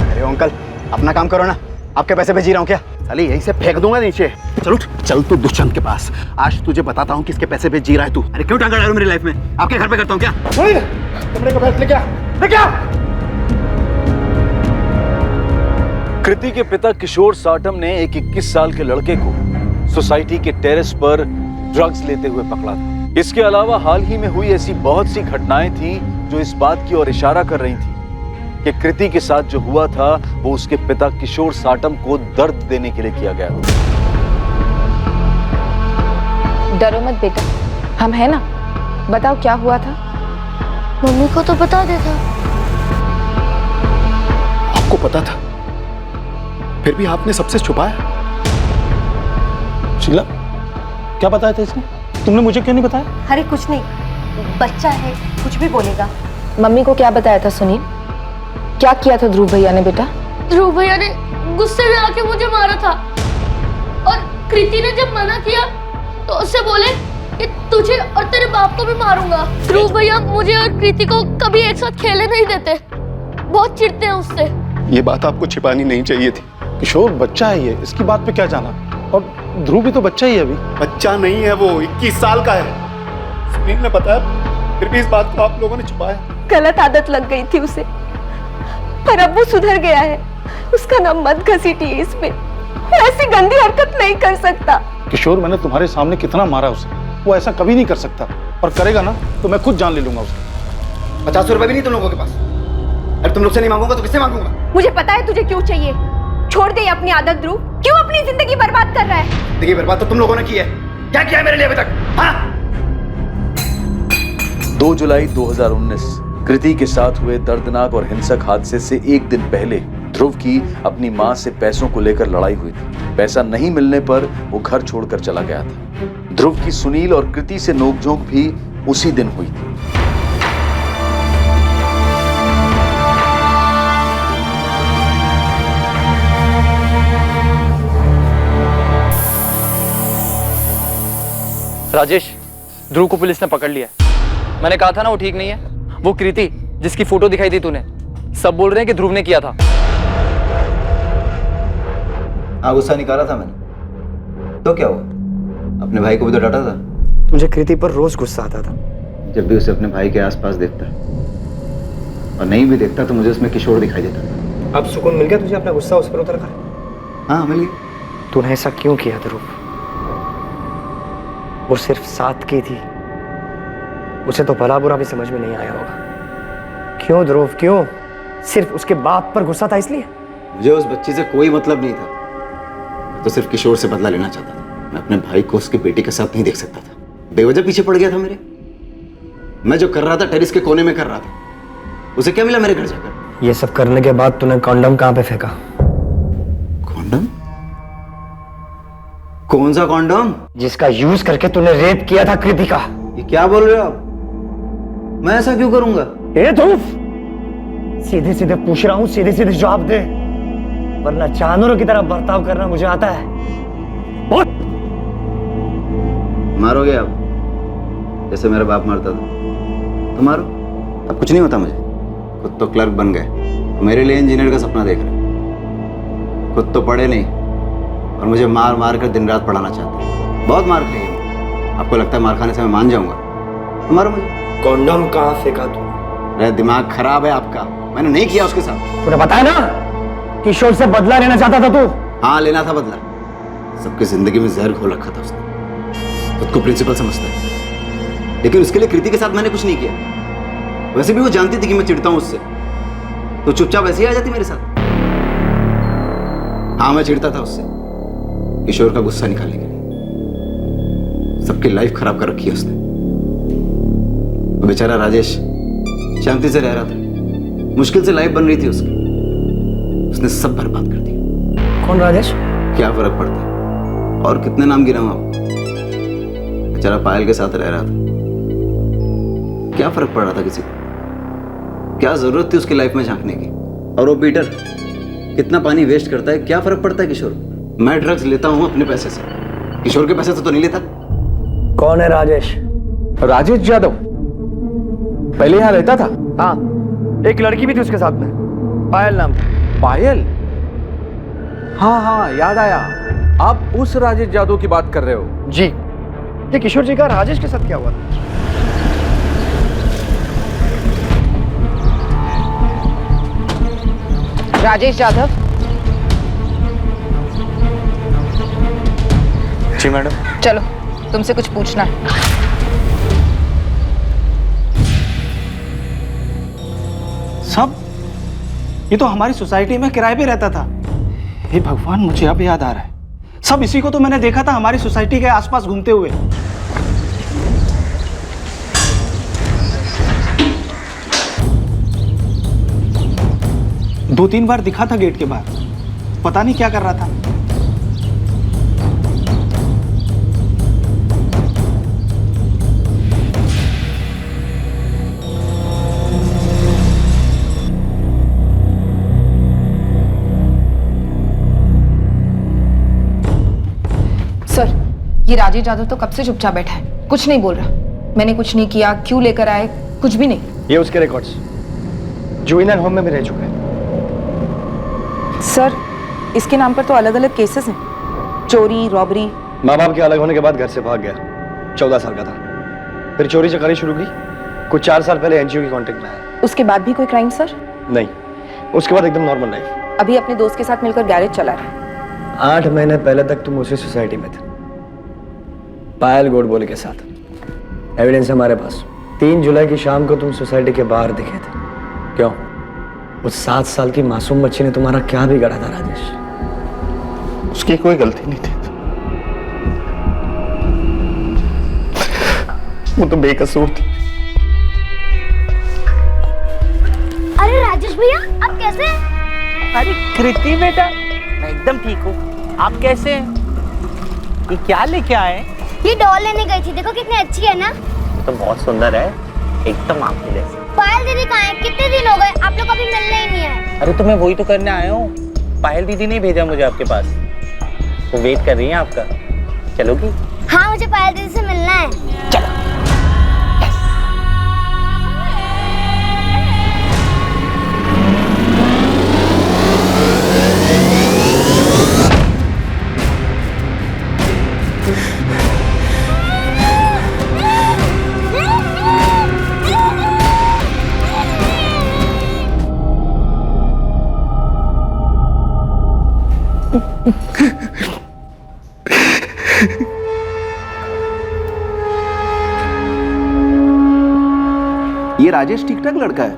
अरे अंकल, अपना काम करो ना, आपके पैसे भेज रहा हूँ क्या? अरे यहीं से फेंक दूंगा नीचे। चल उठ, चल तू दुष्यंत के पास। आज तुझे बताता हूँ किसके पैसे पे जी रहा है तू। अरे क्यों टांगा डालू मेरी लाइफ में? आपके घर पे करता हूँ क्या? कमरे का बैग लेके आ। कृति के पिता किशोर साटम ने एक 21 साल के लड़के को सोसाइटी के टेरेस पर ड्रग्स लेते हुए पकड़ा था। इसके अलावा हाल ही में हुई ऐसी बहुत सी घटनाएं थी जो इस बात की ओर इशारा कर रही थी कि कृति के साथ जो हुआ था वो उसके पिता किशोर साटम को दर्द देने के लिए किया गया था। डरो मत बेटा, हम है ना, बताओ क्या हुआ था? मम्मी को तो बता देता। आपको पता था, फिर भी आपने सबसे छुपाया। शीला, क्या बताया था इसने? तुमने मुझे क्यों नहीं बताया? अरे कुछ नहीं, बच्चा है, कुछ भी बोलेगा। मम्मी को क्या बताया था सुनील? क्या किया था ध्रुव भैया ने बेटा? ध्रुव भैया ने गुस्से में आके मुझे मारा था और कृति ने जब मना किया तो उससे बोले कि तुझे और तेरे बाप को भी मारूंगा। ध्रुव भैया मुझे और कृति को कभी एक साथ खेलने नहीं देते, बहुत चिढ़ते हैं उससे। ये बात आपको छिपानी नहीं चाहिए थी। किशोर बच्चा है ये, इसकी बात पे क्या जाना? और ध्रुव भी तो बच्चा ही है अभी। बच्चा नहीं है वो, 21 साल का है। सुनील ने बताया, फिर भी इस बात को आप लोगों ने छुपाया। गलत आदत लग गई थी उसे, पर अब वो सुधर गया है। उसका नाम मत घसीटिए इस पे, वो ऐसी गंदी हरकत नहीं कर सकता। किशोर, मैंने तुम्हारे सामने कितना मारा उसे, वो ऐसा कभी नहीं कर सकता, और करेगा ना तो मैं खुद जान ले लूंगा उसकी। 50 रुपए भी नहीं तुम लोगों के पास। अरे तुम लोग से नहीं मांगूंगा तो किससे मांगूंगा? मुझे पता है तुझे क्यों चाहिए। छोड़ दे अपनी आदत ध्रुव, क्यों अपनी जिंदगी बर्बाद कर रहा है? देखिए, बर्बाद तो तुम लोगों ने की है। क्या किया है मेरे लिए अभी तक? हाँ? 2 जुलाई 2019 कृति के साथ हुए दर्दनाक और हिंसक हादसे से एक दिन पहले ध्रुव की अपनी मां से पैसों को लेकर लड़ाई हुई थी। पैसा नहीं मिलने पर वो घर छोड़कर चला गया था। ध्रुव की सुनील और कृति से नोकझोंक भी उसी दिन हुई थी। राजेश, ध्रुव को पुलिस ने पकड़ लिया है। मैंने कहा था ना वो ठीक नहीं है। वो कृति जिसकी फोटो दिखाई दी तूने, सब बोल रहे हैं कि ध्रुव ने किया था। गुस्सा निकाला था मैंने, तो क्या हुआ? अपने भाई को भी तो डांटा था। मुझे कृति पर रोज गुस्सा आता था। जब भी उसे अपने भाई के आसपास देखता, और नहीं भी देखता तो मुझे उसमें किशोर दिखाई देता। अब सुकून मिल गया तुझे अपना गुस्सा उस पर उतर कर? हाँ मिल गई। तूने ऐसा क्यों किया ध्रुव? वो सिर्फ साथ की थी, उसे तो भला बुरा भी समझ में नहीं आया होगा। क्यों ध्रुव, क्यों? सिर्फ उसके बाप पर गुस्सा था इसलिए? मुझे उस बच्ची से कोई मतलब नहीं था। मैं तो सिर्फ किशोर से बदला लेना चाहता था। मैं अपने भाई को उसकी बेटी के साथ नहीं देख सकता था। बेवजह पीछे पड़ गया था मेरे। मैं जो कर रहा था टेरिस के कोने में कर रहा था, उसे क्या मिला मेरे घर जाकर? ये सब करने के बाद तूने कॉन्डम कहां पे फेंका? कॉन्डम? कौन सा कॉन्डम? जिसका यूज करके तूने रेप किया था कृति का। ये क्या बोल रहे हो आप? मैं ऐसा क्यों करूंगा? ए ध्रुव, सीधे सीधे पूछ रहा हूं, सीधे सीधे जवाब दे, वरना जानवरों की तरह बर्ताव करना मुझे आता है। बोल। मारोगे आप जैसे मेरा बाप मारता था तो मारो। अब कुछ नहीं होता मुझे। खुद तो क्लर्क बन गए, मेरे लिए इंजीनियर का सपना देख रहे। खुद तो पढ़े नहीं और मुझे मार मार कर दिन रात पढ़ाना चाहते हैं। बहुत मार खाई है। आपको लगता है मार खाने से मैं मान जाऊंगा? तो मारो मुझे। कॉन्डम कहां फेंका तू? मेरा दिमाग खराब है आपका। मैंने नहीं किया उसके साथ। तूने बताया ना किशोर से बदला लेना चाहता था तू। हाँ लेना था बदला। सबकी जिंदगी में जहर घोल रखा था उसने। खुद को प्रिंसिपल समझता है, लेकिन उसके लिए कृति के साथ मैंने कुछ नहीं किया। वैसे भी वो जानती थी कि मैं चिढ़ता हूं उससे, तो चुपचाप ऐसे ही आ जाती मेरे साथ। हाँ मैं चिढ़ता था उससे, किशोर का गुस्सा निकालने के लिए। सबकी लाइफ खराब कर रखी है उसने। तो बेचारा राजेश शांति से रह रहा था, मुश्किल से लाइफ बन रही थी उसकी, उसने सब बर्बाद कर दिया। कौन राजेश? क्या फर्क पड़ता है? और कितने नाम गिनाऊं आपको? बेचारा पायल के साथ रह रहा था। क्या फर्क पड़ रहा था किसी को? क्या जरूरत थी उसकी लाइफ में झांकने की? और वो पीटर कितना पानी वेस्ट करता है, क्या फर्क पड़ता है किशोर? मैं ड्रग्स लेता हूं अपने पैसे से, किशोर के पैसे से तो नहीं लेता। कौन है राजेश? राजेश यादव पहले यहाँ रहता था। हाँ, एक लड़की भी थी उसके साथ में, पायल नाम था। पायल? हाँ हाँ याद आया। आप उस राजेश यादव की बात कर रहे हो? जी। ये किशोर जी का राजेश के साथ क्या हुआ? राजेश यादव। जी मैडम। चलो, तुमसे कुछ पूछना है। सब ये तो हमारी सोसाइटी में किराए पे रहता था। हे भगवान, मुझे अब याद आ रहा है। सब इसी को तो मैंने देखा था हमारी सोसाइटी के आसपास घूमते हुए। दो तीन बार दिखा था गेट के बाहर, पता नहीं क्या कर रहा था। सर, ये राजेश यादव तो कब से चुपचाप बैठा है, कुछ नहीं बोल रहा। मैंने कुछ नहीं किया, क्यों लेकर आए, कुछ भी नहीं। ये उसके रिकॉर्ड्स जुवेनाइल होम में भी रह चुके हैं। सर, इसके नाम पर तो अलग अलग केसेस हैं, चोरी, रॉबरी। माँ बाप के अलग होने के बाद घर से भाग गया, 14 साल का था। फिर चोरी चकारी शुरू की, कुछ 4 साल पहले एनजीओ की कांटेक्ट में आया। उसके बाद भी कोई क्राइम सर? नहीं, उसके बाद एकदम नॉर्मल लाइफ। अभी अपने दोस्त के साथ मिलकर गैरेज चला रहा है। 8 महीने पहले तक तुम उसी सोसाइटी में थे, पायल गोडबोले के साथ। एविडेंस हमारे पास। 3 जुलाई की शाम को तुम सोसाइटी के बाहर दिखे थे। क्यों? उस 7 साल की मासूम बच्ची ने तुम्हारा क्या बिगाड़ा था राजेश? उसकी कोई गलती नहीं थी, वो तो बेकसूर थी। अरे राजेश भैया, आप कैसे हैं? अरे कृति बेटा, मैं एकदम ठीक हूँ। आप कैसे हैं? ये क्या लेके आए? ये डॉल लेने गई थी, देखो कितनी अच्छी है ना। तो बहुत सुंदर है, एकदम आपके जैसे। पायल दीदी कहाँ है? कितने दिन हो गए, आप लोग अभी मिलने ही नहीं आए। अरे तो मैं वही तो करने आया हूँ। पायल दीदी ने भेजा मुझे आपके पास, वो वेट कर रही है आपका। चलोगी? हाँ, मुझे पायल दीदी से मिलना है। चलो। ये राजेश ठीक ठाक लड़का है,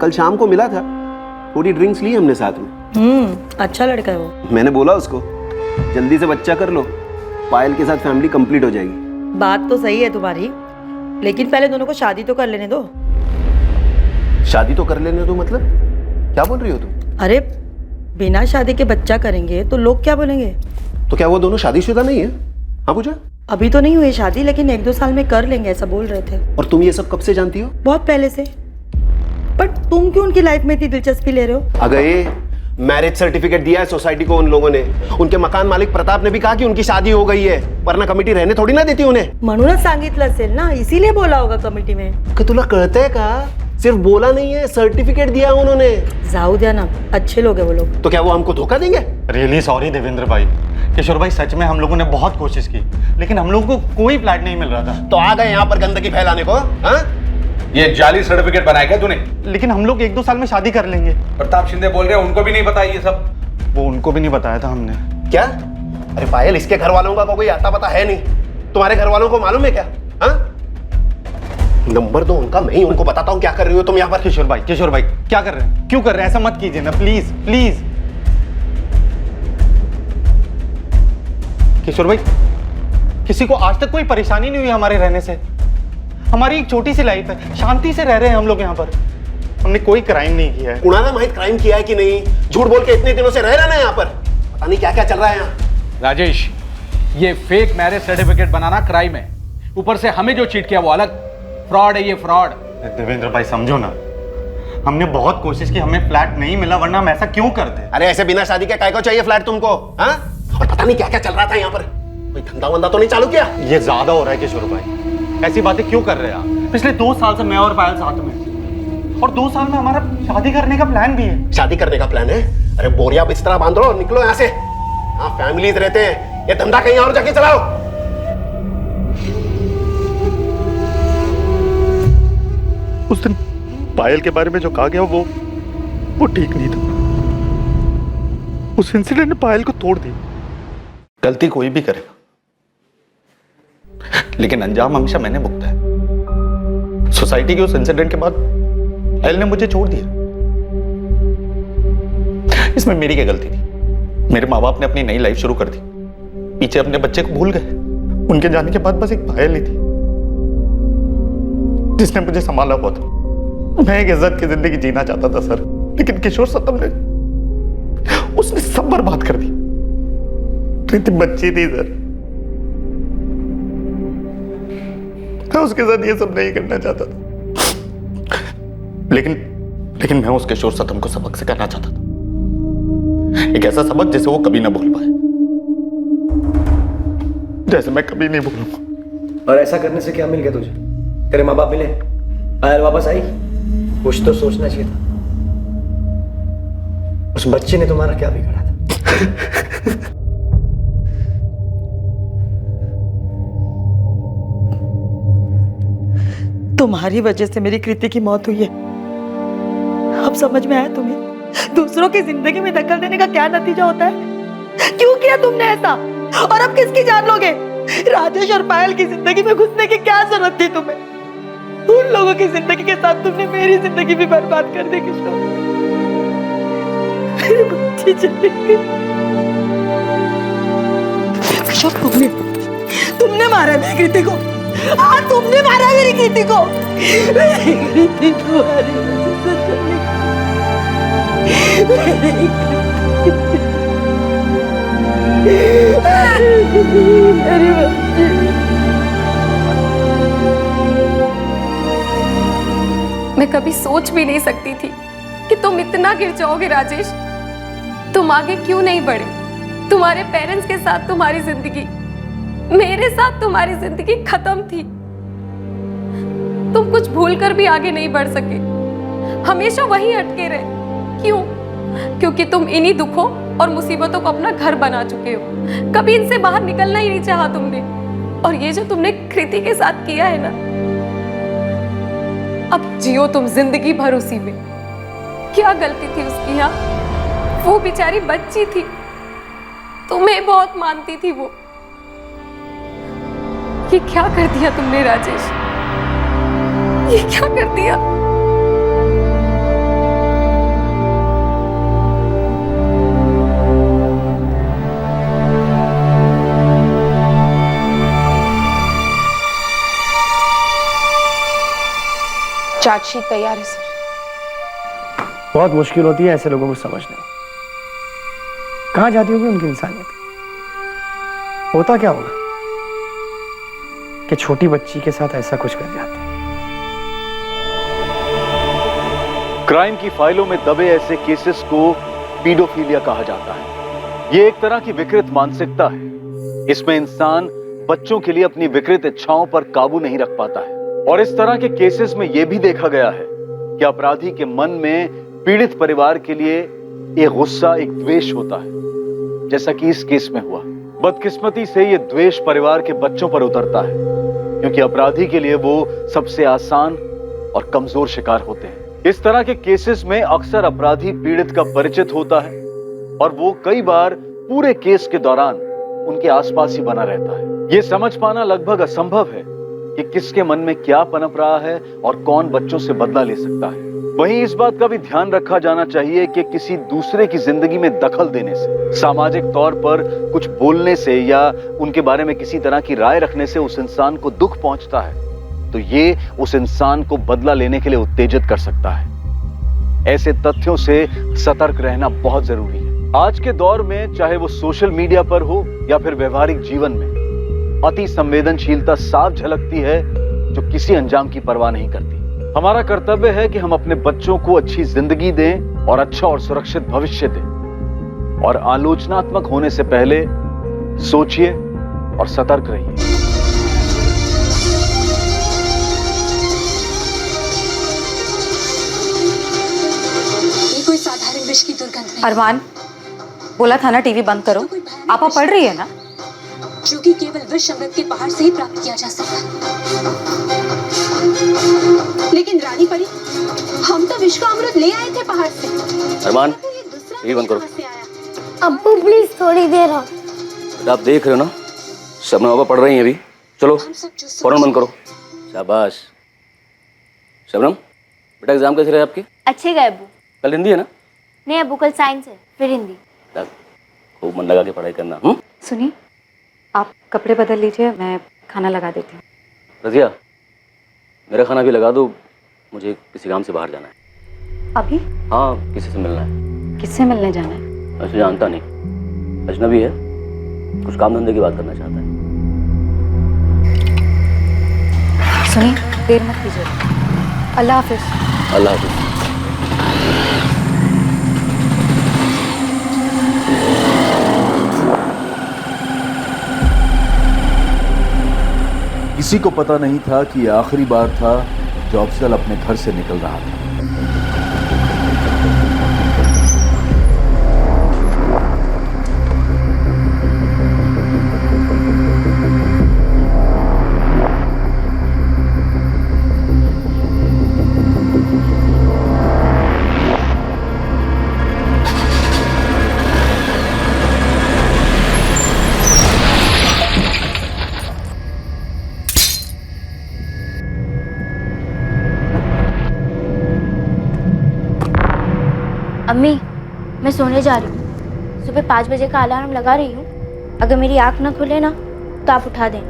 कल शाम को मिला था, थोड़ी ड्रिंक्स ली हमने साथ में। अच्छा लड़का है वो। मैंने बोला उसको जल्दी से बच्चा कर लो, पायल के साथ फैमिली कंप्लीट हो जाएगी। बात तो सही है तुम्हारी, लेकिन पहले दोनों को शादी तो कर लेने दो। शादी तो कर लेने दो मतलब क्या बोल रही हो तुम? अरे बिना शादी के बच्चा करेंगे तो लोग क्या बोलेंगे? तो क्या वो दोनों शादीशुदा नहीं है? हाँ पूजा, अभी तो नहीं हुई शादी, लेकिन 1-2 साल में कर लेंगे ऐसा बोल रहे थे। और तुम ये सब कब से जानती हो? बहुत पहले से। पर तुम क्यों उनकी लाइफ में इतनी दिलचस्पी ले रहे हो? अगर ये मैरिज सर्टिफिकेट दिया है सोसाइटी को उन लोगों ने, उनके मकान मालिक प्रताप ने भी कहा कि उनकी शादी हो गई है, वरना कमिटी रहने थोड़ी ना देती उन्हें। म्हणूनच सांगितलं असेल ना, इसीलिए बोला होगा कमिटी में। कि तुला कळतंय का? सिर्फ बोला नहीं है, सर्टिफिकेट दिया उन्होंने। जाऊ द्या ना, अच्छे लोग हैं वो लोग। तो क्या वो हमको धोखा देंगे? रियली सॉरी देवेंद्र भाई, किशोर भाई सच में हम लोगों ने बहुत कोशिश की, लेकिन हम लोगों को कोई फ्लैट नहीं मिल रहा था। तो आ गए यहाँ पर गंदगी फैलाने को? हाँ? ये जाली सर्टिफिकेट बनाया क्या तूने? लेकिन हम लोग 1-2 साल में शादी कर लेंगे। प्रताप शिंदे बोल रहे हैं उनको भी नहीं पता ये सब। वो उनको भी नहीं बताया था हमने। क्या? अरे पायल, इसके घर वालों का कोई आता पता है नहीं, तुम्हारे घर वालों को मालूम है क्या? हाँ? नंबर दो उनका, मैं ही उनको बताता हूँ क्या कर रही हो तुम यहाँ पर। किशोर भाई क्या कर रहे हैं? क्यों कर रहे हैं? ऐसा मत कीजिए ना, प्लीज प्लीज। किशोर भाई, किसी को आज तक कोई परेशानी नहीं हुई हमारे रहने से। हमारी एक छोटी सी लाइफ है, शांति से रह रहे हैं हम लोग यहाँ पर। हमने कोई क्राइम नहीं किया है। कुणाला माहित क्राइम किया है कि नहीं? झूठ बोल के इतने दिनों से रह रहे ना यहाँ पर, पता नहीं क्या क्या चल रहा है यहाँ। राजेश, ये फेक मैरिज सर्टिफिकेट बनाना क्राइम है, ऊपर से हमें जो चीट किया वो अलग। फ्रॉड है ये, फ्रॉड। देवेंद्र भाई समझो ना, हमने बहुत कोशिश की, हमें फ्लैट नहीं मिला, वरना हम ऐसा क्यों करते? अरे ऐसे बिना शादी के काय को चाहिए फ्लैट तुमको? हाँ? और पता नहीं क्या क्या चल रहा था यहाँ पर, कोई धंधा वंदा तो नहीं चालू किया? ये ज्यादा हो रहा है किशोर भाई, ऐसी बातें क्यों कर रहे हैं आप? पिछले 2 साल से मैं और पायल साथ में, और 2 साल में हमारा शादी करने का प्लान भी है। शादी करने का प्लान है? अरे बोरिया बिस्तरा बांधो और निकलो यहाँ से। हाँ, फैमिलीज रहते हैं, ये धंधा कहीं और जाके चलाओ। उस दिन पायल के बारे में जो कहा गया वो ठीक नहीं था। उस इंसिडेंट ने पायल को तोड़ दी। गलती कोई भी करेगा, लेकिन अंजाम हमेशा मैंने भुगता है। सोसाइटी के उस इंसिडेंट के बाद पायल ने मुझे छोड़ दिया। इसमें मेरी क्या गलती थी? मेरे माँ बाप ने अपनी नई लाइफ शुरू कर दी, पीछे अपने बच्चे को भूल गए। उनके जाने के बाद बस एक पायल ही थी जिसने मुझे संभाला हुआ था। मैं एक इज्जत की जिंदगी जीना चाहता था सर, लेकिन किशोर सतम ने उसने सब बर्बाद कर दी। प्रीति बच्ची थी सर, मैं उसके साथ ये सब नहीं करना चाहता था, लेकिन मैं उस किशोर सतम को सबक सिखाना चाहता था, एक ऐसा सबक जिसे वो कभी ना भूल पाए, जैसे मैं कभी नहीं भूलूंगा। और ऐसा करने से क्या मिल गया तुझे? तेरे माँ बाप मिले, पायल वापस आई, कुछ तो सोचना चाहिए था। उस बच्चे ने तुम्हारा क्या बिगाड़ा था? तुम्हारी वजह से मेरी कृति की मौत हुई है। अब समझ में आया तुम्हें दूसरों की जिंदगी में दखल देने का क्या नतीजा होता है? क्यों किया तुमने ऐसा? और अब किसकी जान लोगे? राजेश और पायल की जिंदगी में घुसने की क्या जरूरत थी तुम्हें? उन लोगों की जिंदगी के साथ तुमने मेरी जिंदगी भी बर्बाद कर दी किशोर। मेरी बच्ची चली गई। किशोर, तुमने मारा मेरी कृति को। हाँ, तुमने मारा मेरी कृति को। मेरी कृति तुम्हारी वजह से चली गई। मेरी बच्ची। मैं कभी सोच भी नहीं सकती थी कि तुम इतना गिर जाओगे राजेश। तुम आगे क्यों नहीं बढ़े? तुम्हारे पेरेंट्स के साथ तुम्हारी जिंदगी, मेरे साथ तुम्हारी जिंदगी खत्म थी। तुम कुछ भूल कर भी आगे नहीं बढ़ सके, हमेशा वहीं अटके रहे। क्यों? क्योंकि तुम इन्हीं दुखों और मुसीबतों को अपना घर बना चुके हो। कभी इनसे बाहर निकलना ही नहीं चाहा तुमने। और ये जो तुमने कृति के साथ किया है ना, अब जियो तुम जिंदगी भर उसी में। क्या गलती थी उसकी? यहाँ वो बेचारी बच्ची थी, तुम्हें बहुत मानती थी वो। ये क्या कर दिया तुमने राजेश? ये क्या कर दिया? चार्जशीट तैयार है सर। बहुत मुश्किल होती है ऐसे लोगों को समझने में। कहाँ जाती होगी उनकी इंसानियत? होता क्या होगा कि छोटी बच्ची के साथ ऐसा कुछ कर जाते हैं। क्राइम की फाइलों में दबे ऐसे केसेस को पीडोफिलिया कहा जाता है। ये एक तरह की विकृत मानसिकता है। इसमें इंसान बच्चों के लिए अपनी विकृत इच्छाओं पर काबू नहीं रख पाता है। और इस तरह के केसेस में यह भी देखा गया है कि अपराधी के मन में पीड़ित परिवार के लिए एक गुस्सा, एक द्वेष होता है, जैसा कि इस केस में हुआ। बदकिस्मती से यह द्वेष परिवार के बच्चों पर उतरता है, क्योंकि अपराधी के लिए वो सबसे आसान और कमजोर शिकार होते हैं। इस तरह के केसेस में अक्सर अपराधी पीड़ित का परिचित होता है और वो कई बार पूरे केस के दौरान उनके आसपास ही बना रहता है। ये समझ पाना लगभग असंभव है कि किसके मन में क्या पनप रहा है और कौन बच्चों से बदला ले सकता है। वहीं इस बात का भी ध्यान रखा जाना चाहिए कि किसी दूसरे की जिंदगी में दखल देने से, सामाजिक तौर पर कुछ बोलने से या उनके बारे में किसी तरह की राय रखने से उस इंसान को दुख पहुंचता है, तो ये उस इंसान को बदला लेने के लिए उत्तेजित कर सकता है। ऐसे तथ्यों से सतर्क रहना बहुत जरूरी है। आज के दौर में चाहे वो सोशल मीडिया पर हो या फिर व्यवहारिक जीवन में, अति संवेदनशीलता साफ झलकती है जो किसी अंजाम की परवाह नहीं करती। हमारा कर्तव्य है कि हम अपने बच्चों को अच्छी जिंदगी दें और अच्छा और सुरक्षित भविष्य दें। और आलोचनात्मक होने से पहले सोचिए और सतर्क रहिए। ये कोई साधारण विष की दुर्गंध नहीं। अरमान, बोला था ना टीवी बंद करो। आपा पढ़ रही है ना? जो कि केवल विष अमृत के पहाड़ से ही प्राप्त किया जा सकता है। लेकिन रानी परी, हम तो विष का अमृत ले आए थे पहाड़ से। अरमान, टीवी बंद करो। अब्बू प्लीज थोड़ी देर आओ। आप देख रहे हो ना, शबनम बाबा पढ़ रही हैं अभी। चलो फौरन बंद करो। शाबाश। शबनम, बेटा एग्जाम कैसे रहे आपके? अच्छे गए अब्बू। कल हिंदी है ना? नहीं अब्बू, कल साइंस है, फिर हिंदी। खूब मन लगा के पढ़ाई करना। सुनिए, आप कपड़े बदल लीजिए, मैं खाना लगा देती हूँ। रजिया, मेरा खाना भी लगा दो, मुझे किसी काम से बाहर जाना है। अभी? हाँ, किसी से मिलना है। किससे मिलने जाना है? वैसे जानता नहीं, अजनबी है, कुछ काम धंधे की बात करना चाहता है। सुनिए, देर मत कीजिए। अल्लाह हाफिज। अल्लाह हाफिज। किसी को पता नहीं था कि यह आखिरी बार था जब अफजल अपने घर से निकल रहा था। अम्मी, मैं सोने जा रही हूँ। सुबह 5 बजे का अलार्म लगा रही हूँ। अगर मेरी आँख ना खुले ना तो आप उठा दें।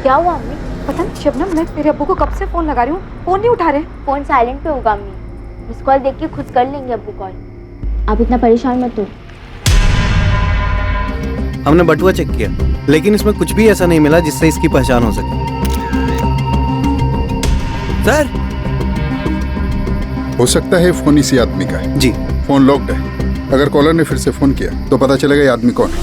क्या हुआ अम्मी? पता नहीं शबनम, मैं तेरे अब्बू को कब से फोन लगा रही हूँ, फोन नहीं उठा रहे। फोन साइलेंट पे होगा अम्मी, मिस कॉल देख के खुद कर लेंगे अब्बू कॉल। आप इतना परेशान मत हो। हमने बटुआ चेक किया, लेकिन इसमें कुछ भी ऐसा नहीं मिला जिससे इसकी पहचान हो सके। सर, हो सकता है फोन इसी आदमी का है। जी। फोन लॉक्ड है। अगर कॉलर ने फिर से फोन किया तो पता चलेगा ये आदमी कौन है।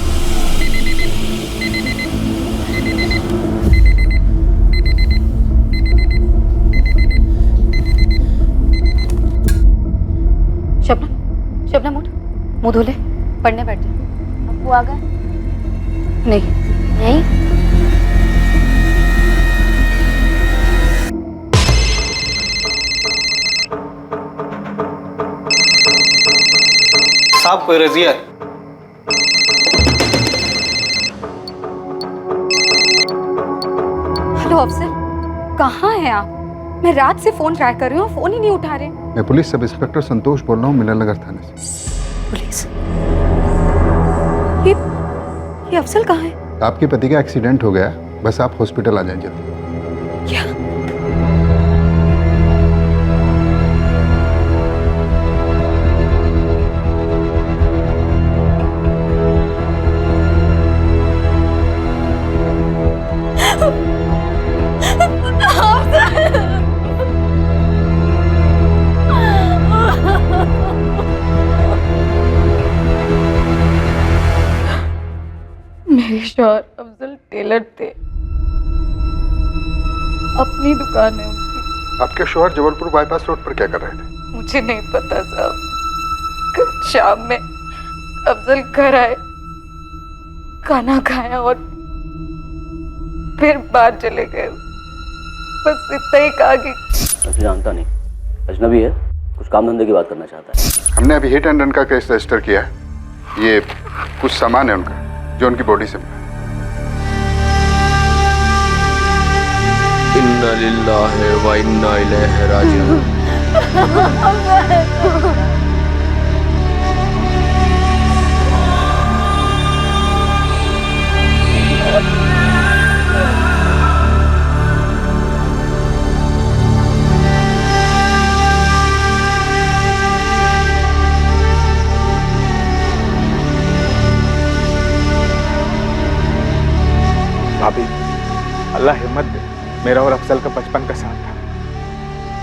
शबनम, शबनम उठ, मुंह धो ले, पढ़ने बैठ जा। अब्बू आ गए? नहीं। नहीं? साहब कोई रजिया है। हेलो अफसर, कहाँ हैं आप? मैं रात से फोन ट्राई कर रही हूँ, फोन ही नहीं उठा रहे। मैं पुलिस सब इंस्पेक्टर संतोष बोल रहा हूँ, मिलन नगर थाने से। पुलिस? ये अफसल कहाँ है? आपके पति का एक्सीडेंट हो गया, बस आप हॉस्पिटल आ जाएं जल्दी। क्या? मेरे शौहर अफजल टेलर थे, अपनी दुकान है उनकी। आपके शौहर जबलपुर बाईपास रोड पर क्या कर रहे थे? मुझे नहीं पता साहब। कल शाम में अफजल घर आए, खाना खाया और फिर बाहर चले गए। बस इतना ही कहा कि मैं जानता नहीं, अजनबी है, कुछ काम धंधे की बात करना चाहता है। हमने अभी हिट एंड रन का केस रजिस्टर किया है। ये कुछ सामान है उनका जो उनकी बॉडी से मिला। इन्ना लिल्लाहि व इन्ना इलैहि राजिऊन। भाभी, अल्लाह हिम्मत दे, मेरा और अफजल का बचपन का साथ था।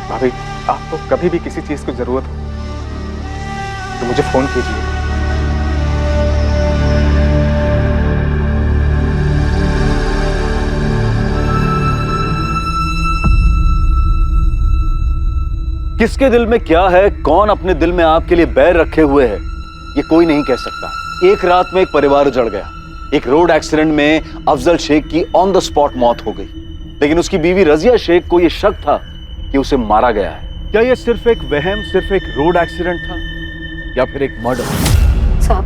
भाभी, आपको कभी भी किसी चीज की जरूरत हो तो मुझे फोन कीजिए। किसके दिल में क्या है, कौन अपने दिल में आपके लिए बैर रखे हुए है, ये कोई नहीं कह सकता। एक रात में एक परिवार उजड़ गया। एक रोड एक्सीडेंट में अफजल शेख की ऑन द स्पॉट मौत हो गई, लेकिन उसकी बीवी रजिया शेख को यह शक था कि उसे मारा गया है। क्या यह सिर्फ एक वहम, सिर्फ एक रोड एक्सीडेंट था या फिर एक मर्डर? साहब,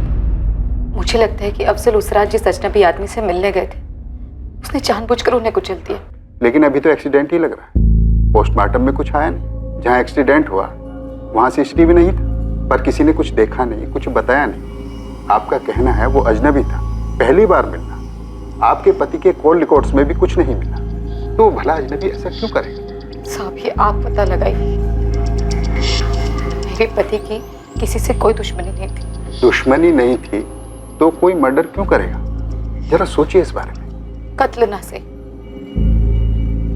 मुझे लगता है कि अफजल उस रात जिस अजनबी आदमी से मिलने गए थे, उसने जानबूझकर उन्हें कुचल दिया। लेकिन अभी तो एक्सीडेंट ही लग रहा है। पोस्टमार्टम में कुछ आया नहीं। जहाँ एक्सीडेंट हुआ वहाँ CCTV नहीं था, पर किसी ने कुछ देखा नहीं, कुछ बताया नहीं। आपका कहना है वो अजनबी था, पहली बार मिलना। आपके पति के कॉल रिकॉर्ड्स में भी कुछ नहीं मिला, तो भला अजनबी ऐसा क्यों करेगा? साहब, ये आप पता लगाइए। मेरे पति की किसी से कोई दुश्मनी नहीं थी। दुश्मनी नहीं थी तो कोई मर्डर क्यों करेगा? जरा सोचिए इस बारे में। कत्ल ना से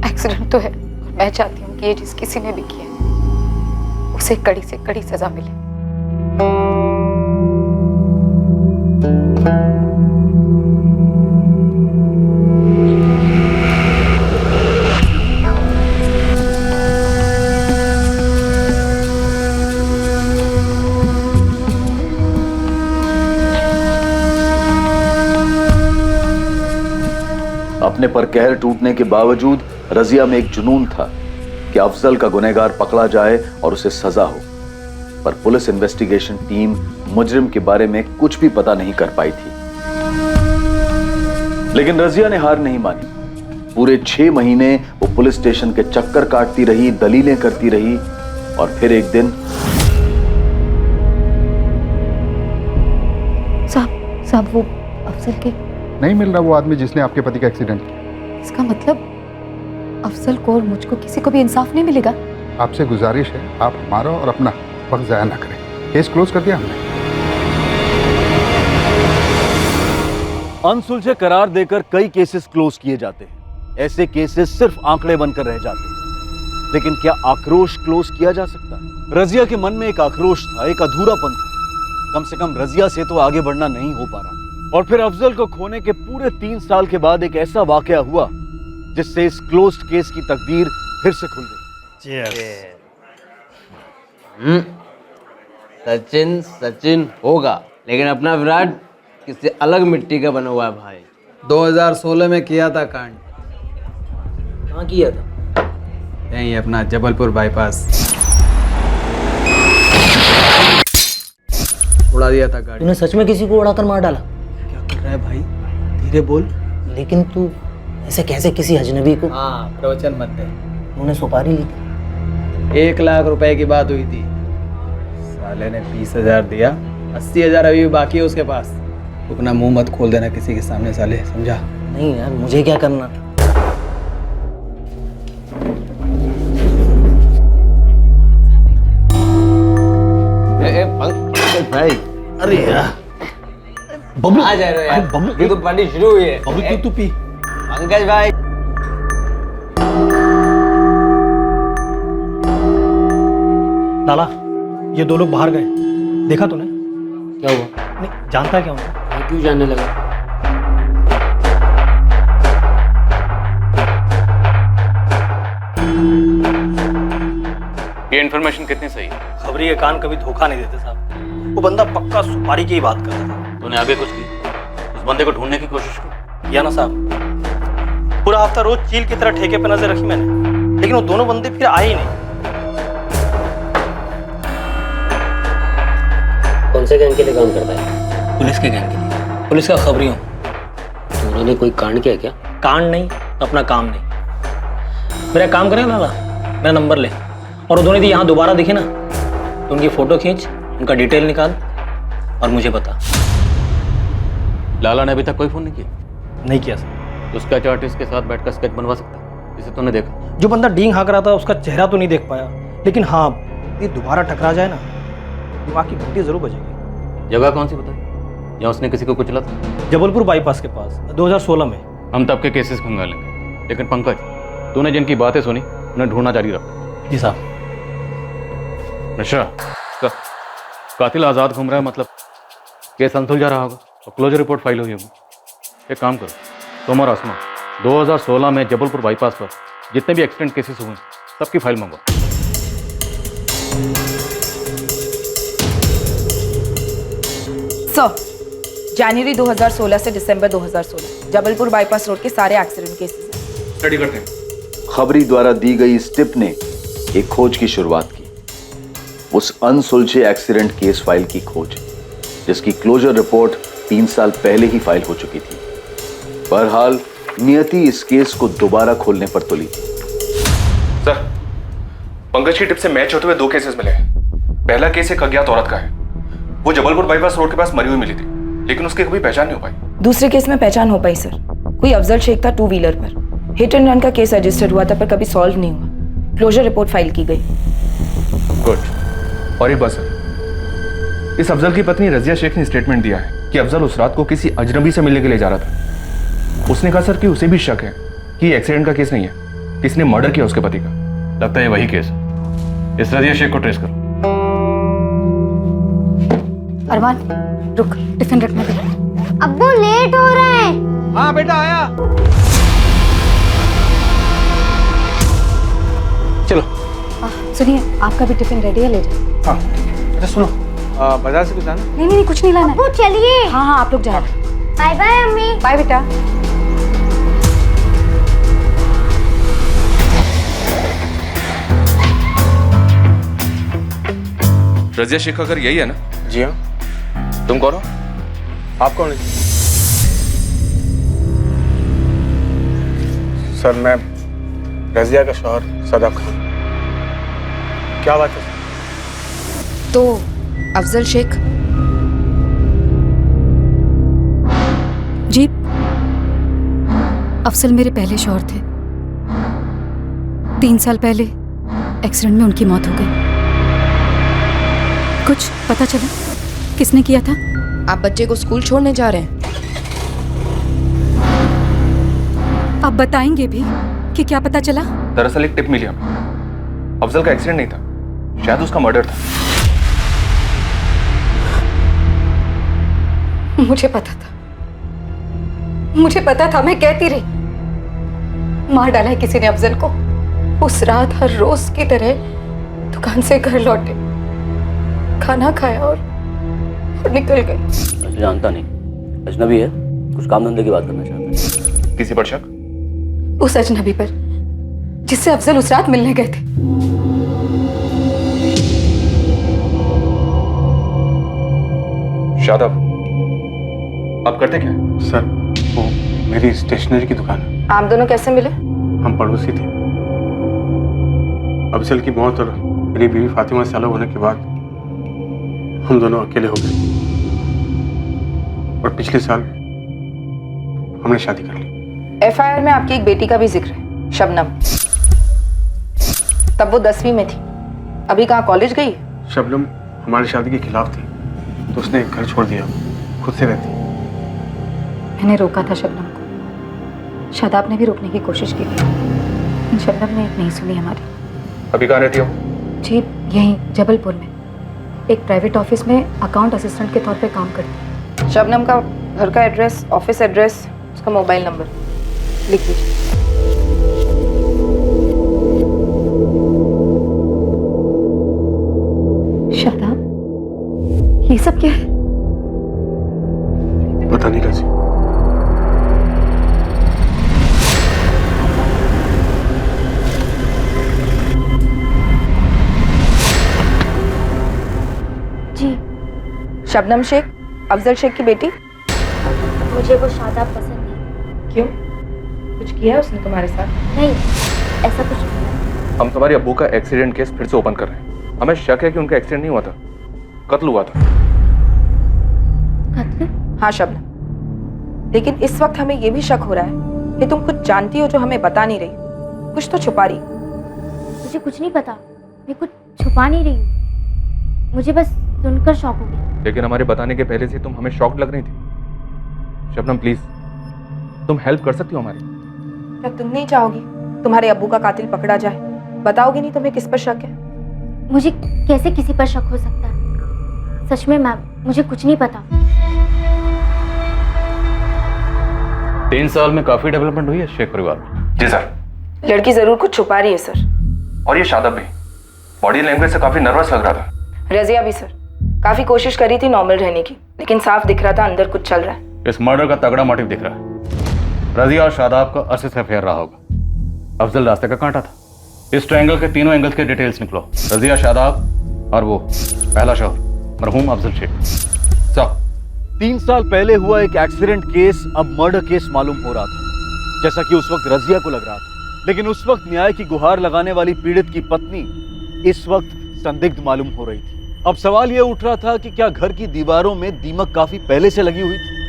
एक्सीडेंट तो है, और मैं चाहती हूँ कि ये जिस किसी ने भी किया उसे कड़ी से कड़ी सजा मिले। अपने पर कहर टूटने के बावजूद रजिया में एक जुनून था कि अफजल का गुनहगार पकड़ा जाए और उसे सजा हो, पर पुलिस इन्वेस्टिगेशन टीम मुजरिम के बारे में कुछ भी पता नहीं कर पाई थी। लेकिन रजिया ने हार नहीं मानी। पूरे 6 महीने वो पुलिस स्टेशन के चक्कर काटती रही, दलीलें करती रही, और फिर एक दिन साहब वो अफजल के नहीं मिल रहा वो आदमी जिसने आपके पति का एक्सीडेंट किया। इसका मतलब अफजल को और मुझको किसी को भी इंसाफ नहीं मिलेगा। आपसे गुजारिश है, आप हमारा और अपना वक्त जाया ना करें। केस क्लोज कर दिया हमने। अनसुलझे करार देकर कई केसेस क्लोज किए जाते हैं। ऐसे केसेस सिर्फ आंकड़े बनकर रह जाते हैं। लेकिन क्या आक्रोश क्लोज किया जा सकता है? रजिया के मन में एक आक्रोश था, एक अधूरापन था। कम से कम रजिया से तो आगे बढ़ना नहीं हो पा रहा। और फिर अफजल को खोने के पूरे 3 साल के बाद एक ऐसा वाकया हुआ जिससे इस क्लोज्ड केस की तकदीर फिर से खुल गई। सचिन सचिन होगा, लेकिन अपना विराट किसी अलग मिट्टी का बना हुआ है भाई। 2016 में किया था कांड। कहाँ किया था? यहीं अपना जबलपुर बाईपास। उड़ा दिया था गाड़ी। तूने सच में किसी को उड़ाकर मार डाला? क्या कर रहा है भाई, धीरे बोल। लेकिन तू ऐसे कैसे किसी अजनबी को? हाँ, प्रवचन मत दे। तूने सुपारी ली थी? 1 लाख रुपए की बात हुई थी, साले ने 20,000 दिया, 80,000 अभी भी बाकी है उसके पास। तू अपना मुंह मत खोल देना किसी के सामने साले, समझा? नहीं यार, मुझे क्या करना? पंकज भाई, अरे यार बबलू आ जा रहे हो यार। बबलू, ये तो पार्टी शुरू हुई है। बबलू तू पी। पंकज भाई, लाला, ये 2 लोग बाहर गए, देखा तूने? क्या हुआ? नहीं जानता क्या उन्हें? मैं क्यों जानने लगा? ये इन्फॉर्मेशन कितनी सही है? खबरी के कान कभी धोखा नहीं देते साहब। वो बंदा पक्का सुपारी की ही बात कर रहा था। तूने आगे कुछ की? उस बंदे को ढूंढने की कोशिश की? किया ना साहब, पूरा हफ्ता रोज चील की तरह ठेके पे नजर रखी मैंने, लेकिन वो दोनों बंदे फिर आए ही नहीं। कौन से गैंग के लिए काम करता है? पुलिस के गैंग के लिए, पुलिस का खबरी हूँ। तो उन्होंने कोई कांड किया क्या? कांड नहीं तो अपना काम नहीं। मेरा काम करें लाला, मेरा नंबर ले, और वो दोनों यदि यहाँ दोबारा दिखे ना तो उनकी फोटो खींच, उनका डिटेल निकाल और मुझे बता। लाला ने अभी तक कोई फोन नहीं किया? नहीं किया सर। उसका आर्टिस्ट के साथ बैठकर स्केच बनवा सकता है, जिसे तूने देखा। जो बंदा डींग हाँक रहा था उसका चेहरा तो नहीं देख पाया, लेकिन हाँ ये दोबारा टकरा जाए ना, दिमाग की घंटी जरूर बजेगी। जगह कौन सी बताई जहाँ उसने किसी को कुचला था? जबलपुर बाईपास के पास, 2016 में। हम तब के केसेस खंगालेंगे, लेकिन पंकज, तूने जिनकी बातें सुनी उन्हें ढूंढना जारी रख। जी साहब। नशा कातिल आजाद घूम रहा है, मतलब केस अनसुलझा रहा होगा और क्लोजर रिपोर्ट फाइल हुई होगी। एक काम करो, तुम और आसमा 2016 में जबलपुर बाईपास पर जितने भी एक्सीडेंट केसेस हुए सबकी फाइल मंगवाओ। जनवरी 2016 से दिसंबर 2016 जबलपुर बाईपास रोड के सारे एक्सीडेंट केसेस स्टडी करते हैं। खबरी द्वारा दी गई इस टिप ने एक खोज की शुरुआत की, उस अनसुलझे एक्सीडेंट केस फाइल की खोज जिसकी क्लोजर रिपोर्ट 3 साल पहले ही फाइल हो चुकी थी। बहरहाल नियति इस केस को दोबारा खोलने पर तुली थी। सर, पंकज की टिप से मैच होते हुए 2 केसेस मिले हैं। पहला केस एक अज्ञात औरत का है, वो जबलपुर बाईपास रोड के पास मरी हुई मिली थी, लेकिन उसकी कभी पहचान नहीं हो पाई। दूसरे केस में पहचान हो पाई सर, कोई अफजल शेख था 2 व्हीलर पर, हिट एंड रन का केस रजिस्टर्ड हुआ था पर कभी सॉल्व नहीं हुआ, क्लोजर रिपोर्ट फाइल की गई। गुड। और ये बस है, इस अफजल की पत्नी रजिया शेख ने स्टेटमेंट दिया है कि अफजल उस रात को किसी अजनबी से मिलने के लिए जा रहा था। उसने कहा सर कि उसे भी शक है कि ये एक्सीडेंट का केस नहीं है, किसी ने मर्डर किया उसके पति का। लगता है वही केस है। इस रजिया शेख को ट्रेस करो। अरमान रुक, टिफिन रखने दे। अब्बू लेट हो रहा है। हाँ बेटा आया। चलो। सुनिए, आपका भी टिफिन रेडी है, ले जाओ। हाँ, अच्छा सुनो, बाजार से कुछ लाना? नहीं कुछ नहीं लाना। अब्बू चलिए। हाँ आप लोग जाओ। बाय बाय अम्मी। बाय बेटा। रजिया शेख अगर यही है ना? जी हाँ। तुम कौन हो? आप कौन है? सर मैं रजिया का शौहर सदाब खान। क्या बात है? तो अफजल शेख जी, अफजल मेरे पहले शौहर थे। 3 साल पहले एक्सीडेंट में उनकी मौत हो गई। कुछ पता चला किसने किया था? आप बच्चे को स्कूल छोड़ने जा रहे हैं? आप बताएंगे भी कि क्या पता चला? दरअसल एक टिप मिली हमें, अफजल का एक्सीडेंट नहीं था, शायद उसका मर्डर था। मुझे पता था, मैं कहती रही। मार डाला है किसी ने अफजल को। उस रात हर रोज की तरह दुकान से घर लौटे, खाना खाया और निकल गए। ऐसे जानता नहीं, अजनबी है, कुछ काम धंधे की बात करना चाहता है। किसी पर शक? उस अजनबी पर जिससे अफजल उस रात मिलने गए थे। शादाब, आप करते क्या हैं? सर वो मेरी स्टेशनरी की दुकान है। आप दोनों कैसे मिले? हम पड़ोसी थे। अफजल की मौत और मेरी बीवी फातिमा से अलग होने के बाद हम दोनों अकेले हो गए और पिछले साल हमने शादी कर ली। एफआईआर में आपकी एक बेटी का भी जिक्र है, शबनम। तब वो 10वीं में थी, अभी कहाँ कॉलेज गई? शबनम हमारी शादी के खिलाफ थी तो उसने घर छोड़ दिया, खुद से रहती। मैंने रोका था शबनम को, शादाब ने भी रोकने की कोशिश की थी, शबनम ने नहीं सुनी हमारी। अभी कहाँ रहती हो? जी यहीं जबलपुर में, एक प्राइवेट ऑफिस में अकाउंट असिस्टेंट के तौर पे काम करती। शबनम का घर का एड्रेस, ऑफिस एड्रेस, उसका मोबाइल नंबर लिख लीजिए। शादाब, ये सब क्या है? पता नहीं रजी। जी शबनम शेख, अफजल शेख की बेटी। मुझे वो शादाब पसंद नहीं। क्यों? कुछ किया है उसने तुम्हारे साथ? नहीं, ऐसा कुछ नहीं। हम तुम्हारे अब्बू का एक्सीडेंट केस फिर से ओपन कर रहे हैं। हमें शक है कि उनका एक्सीडेंट नहीं हुआ था, कत्ल हुआ था। कत्ल? हाँ शबनम, लेकिन इस वक्त हमें यह भी शक हो रहा है कि तुम कुछ जानती हो जो हमें बता नहीं रही, कुछ तो छुपा रही। मुझे कुछ नहीं पता, मैं कुछ छुपा नहीं रही हूँ, मुझे बस सुनकर शौक हो गया। लेकिन हमारे बताने के पहले से तुम हमें शॉक्ड लग रही थी। शबनम प्लीज, तुम हेल्प कर सकती हो हमारी? क्या तुम नहीं चाहोगी तुम्हारे अब्बू का कातिल पकड़ा जाए? बताओगी नहीं तुम्हें किस पर शक है? मुझे कैसे किसी पर शक हो सकता है? सच में मैम, मुझे कुछ नहीं पता। 3 साल में काफी डेवलपमेंट हुई है शेख परिवार में। जी सर। लड़की जरूर कुछ छुपा रही है सर। और ये शादाब भी बॉडी लैंग्वेज से काफी नर्वस लग रहा था। रजिया भी सर, काफी कोशिश करी थी नॉर्मल रहने की, लेकिन साफ दिख रहा था अंदर कुछ चल रहा है। इस मर्डर का तगड़ा मोटिव दिख रहा है। रजिया और शादाब का अरसे से अफेयर रहा होगा। अफजल रास्ते का कांटा था। इस ट्रायंगल के तीनों एंगल्स के डिटेल्स निकलो। रजिया, शादाब और वो पहला शोहर मरहूम अफजल शेख। साहब, 3 साल पहले हुआ एक एक्सीडेंट केस अब मर्डर केस मालूम हो रहा था, जैसा कि उस वक्त रजिया को लग रहा था। लेकिन उस वक्त न्याय की गुहार लगाने वाली पीड़ित की पत्नी इस वक्त संदिग्ध मालूम हो रही थी। अब सवाल यह उठ रहा था कि क्या घर की दीवारों में दीमक काफी पहले से लगी हुई थी,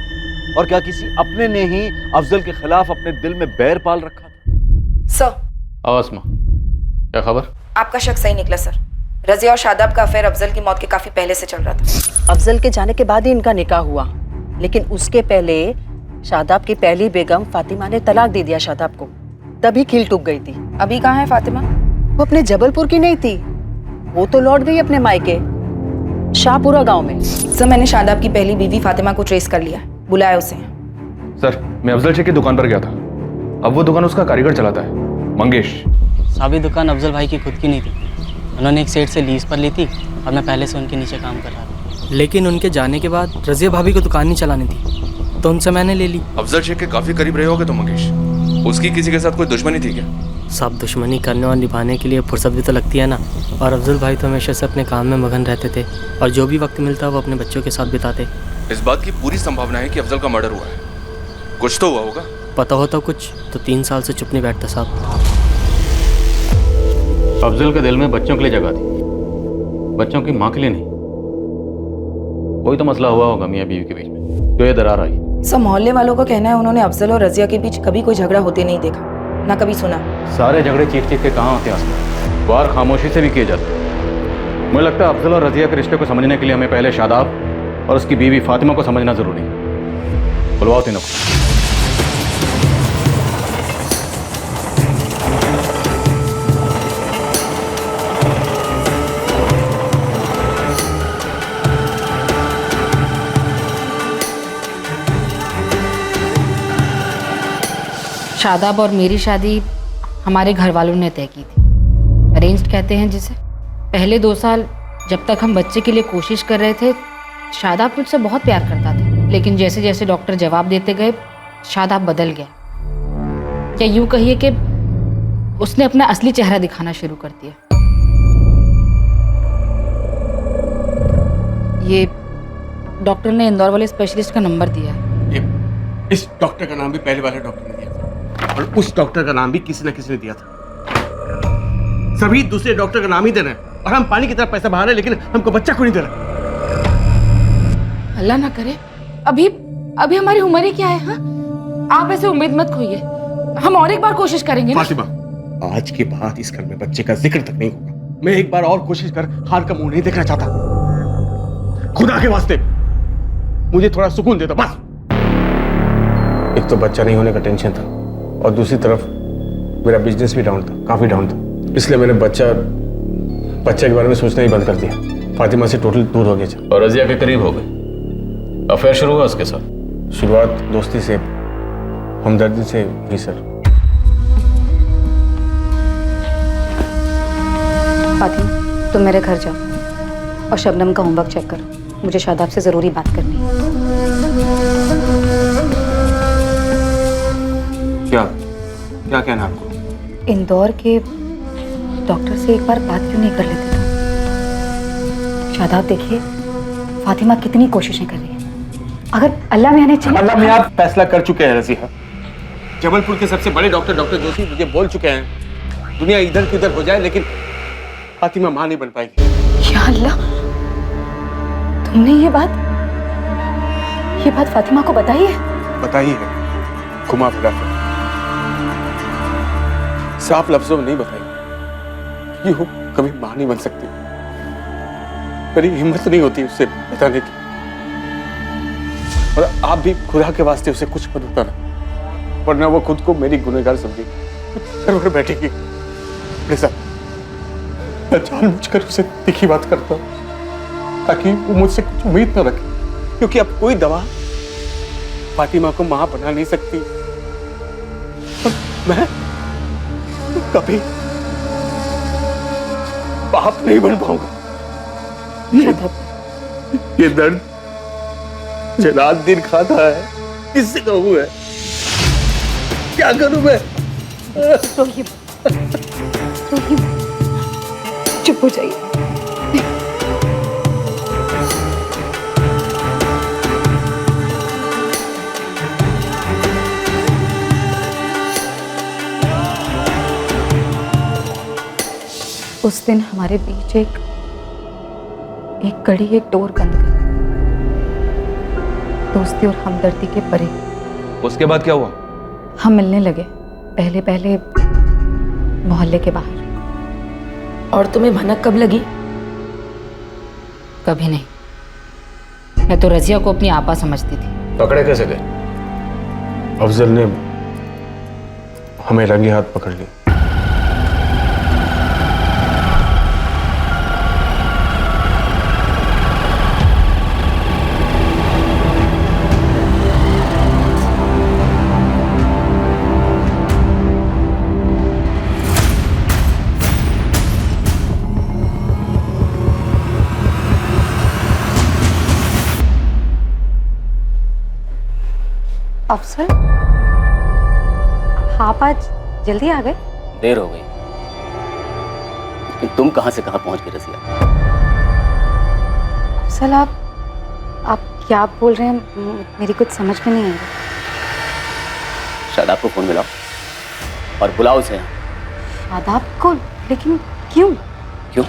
और क्या किसी अपने ने ही अफजल के खिलाफ अपने दिल में बैर पाल रखा था? सर, आसमा, क्या खबर? आपका शक सही निकला सर। रजिया और शादाब का अफेयर अफजल की मौत के काफी पहले से चल रहा था। अफजल के जाने के बाद ही इनका निकाह हुआ, लेकिन उसके पहले शादाब की पहली बेगम फातिमा ने तलाक दे दिया शादाब को, तभी खील टूट गई थी। अभी कहाँ है फातिमा? वो अपने जबलपुर की नहीं थी, वो तो लौट गई अपने मायके शाहपुरा गांव में। सर, मैंने शादाब की पहली बीवी फातिमा को ट्रेस कर लिया, बुलाया उसे। सर, मैं अफजल शेख की दुकान पर गया था। अब वो दुकान उसका कारीगर चलाता है, मंगेश। साबी दुकान अफजल भाई की खुद की नहीं थी, उन्होंने एक सेठ से लीज पर ली थी और मैं पहले से उनके नीचे काम कर रहा था। लेकिन उनके जाने के बाद रजिया भाभी को दुकान नहीं चलानी थी, तो उनसे मैंने ले ली। अफजल शेख के काफी करीब रहे होगे तो मंगेश, उसकी किसी के साथ कोई दुश्मनी थी क्या? सब दुश्मनी करने और निभाने के लिए फुर्सत भी तो लगती है ना। और अफजल भाई तो हमेशा से अपने काम में मगन रहते थे और जो भी वक्त मिलता वो अपने बच्चों के साथ बिताते। इस बात की पूरी संभावना है कि अफजल का मर्डर हुआ है। कुछ तो हुआ होगा। पता होता कुछ तो 3 साल से चुप नहीं बैठता साहब। अफजल के दिल में बच्चों के लिए जगह थी, बच्चों की माँ के लिए नहीं। कोई तो मसला हुआ होगा मियाँ बीवी के बीच में, जो ये दरार आई। सब मोहल्ले वालों का कहना है उन्होंने अफजल और रजिया के बीच कभी कोई झगड़ा होते नहीं देखा, ना कभी सुना। सारे झगड़े चीख चीख के कहाँ होते हैं, वार खामोशी से भी किए जाते हैं। मुझे लगता है अफजल और रजिया के रिश्ते को समझने के लिए हमें पहले शादाब और उसकी बीवी फातिमा को समझना जरूरी है। बुलवाओ तीनों को। शादाब और मेरी शादी हमारे घर वालों ने तय की थी, अरेंज्ड कहते हैं जिसे। पहले 2 साल जब तक हम बच्चे के लिए कोशिश कर रहे थे, शादाब मुझसे बहुत प्यार करता था, लेकिन जैसे जैसे डॉक्टर जवाब देते गए शादाब बदल गया, या यूं कहिए कि उसने अपना असली चेहरा दिखाना शुरू कर दिया। ये डॉक्टर ने इंदौर वाले स्पेशलिस्ट का नंबर दिया है। इस डॉक्टर का नाम भी पहले वाले डॉक्टर ने दिया था और उस डॉक्टर का नाम भी किसी न किसी ने दिया था। सभी दूसरे डॉक्टर का नाम ही दे रहे हैं और हम पानी की तरह पैसा बहा रहे हैं, लेकिन हमको बच्चा क्यों नहीं दे रहा? अल्लाह ना करे, अभी अभी हमारी उम्र ही क्या है? हाँ, आप ऐसे उम्मीद मत खोइए, हम और एक बार कोशिश करेंगे ना। फातिमा, आज के बाद इस घर में बच्चे का जिक्र तक नहीं होगा। मैं एक बार और कोशिश कर हार का मुंह नहीं देखना चाहता। खुदा के वास्ते मुझे थोड़ा सुकून दे दो बस। एक तो बच्चा नहीं होने का टेंशन था और दूसरी तरफ मेरा बिजनेस भी डाउन था, काफी डाउन था। इसलिए मैंने बच्चे के बारे में सोचना ही बंद कर दिया। फातिमा से टोटल दूर हो गया। और रजिया के करीब हो गए, अफेयर शुरू हुआ उसके साथ? शुरुआत दोस्ती से, हमदर्दी से हुई सर। फातिमा, तुम मेरे घर जाओ और शबनम का होमवर्क चेक करो। मुझे शादाब से जरूरी बात करनी है। क्या क्या कहना आपको? इंदौर के डॉक्टर से एक बार बात क्यों नहीं कर लेते तुम? शादाब, देखिए फातिमा कितनी कोशिशें कर रही है। अगर अल्लाह मियां ने चाहा, अल्लाह मियां फैसला कर चुके हैं रज़िया। जबलपुर के सबसे बड़े डॉक्टर जोशी मुझे बोल चुके हैं, दुनिया इधर की उधर हो जाए लेकिन फातिमा मां नहीं बन पाएगी। या अल्लाह, तुमने ये बात फातिमा को बताई है? बताई है, घुमा फिरा कर, साफ लफ्जों में नहीं बताई। ये हो कभी मां नहीं बन सकती। मेरी हिम्मत नहीं होती उससे बताने की। और आप भी खुदा के वास्ते उसे कुछ मत बताना, वरना वो खुद को मेरी गुनहगार समझेगी, घर पर बैठेगी। मैं जानबूझकर उसे तीखी बात करता हूँ ताकि वो मुझसे कुछ उम्मीद न रखे, क्योंकि अब कोई दवा फातिमा को मां बना नहीं सकती। और मैं कभी बाप नहीं बन पाऊंगा। ये दर्द मुझे रात दिन खाता है, किससे कहूँ मैं? क्या करूं मैं? रोहित, चुप हो जाइए। उस दिन हमारे बीच एक कड़ी, एक डोर बंद गई, दोस्ती और हमदर्दी के परे। उसके बाद क्या हुआ? हम मिलने लगे, पहले मोहल्ले के बाहर। और तुम्हें भनक कब लगी? कभी नहीं, मैं तो रजिया को अपनी आपा समझती थी। पकड़े कैसे गए? अफजल ने हमें रंगे हाथ पकड़ लिया। अफसल, आप आज जल्दी आ गए? देर हो गई, लेकिन तुम कहां से कहां पहुंच गए रज़िया? अफसल, आप क्या बोल रहे हैं? मेरी कुछ समझ में नहीं आ रही। शादाब को फोन मिलाओ और बुलाओ उसे। शादाब को? लेकिन क्यों? क्यों?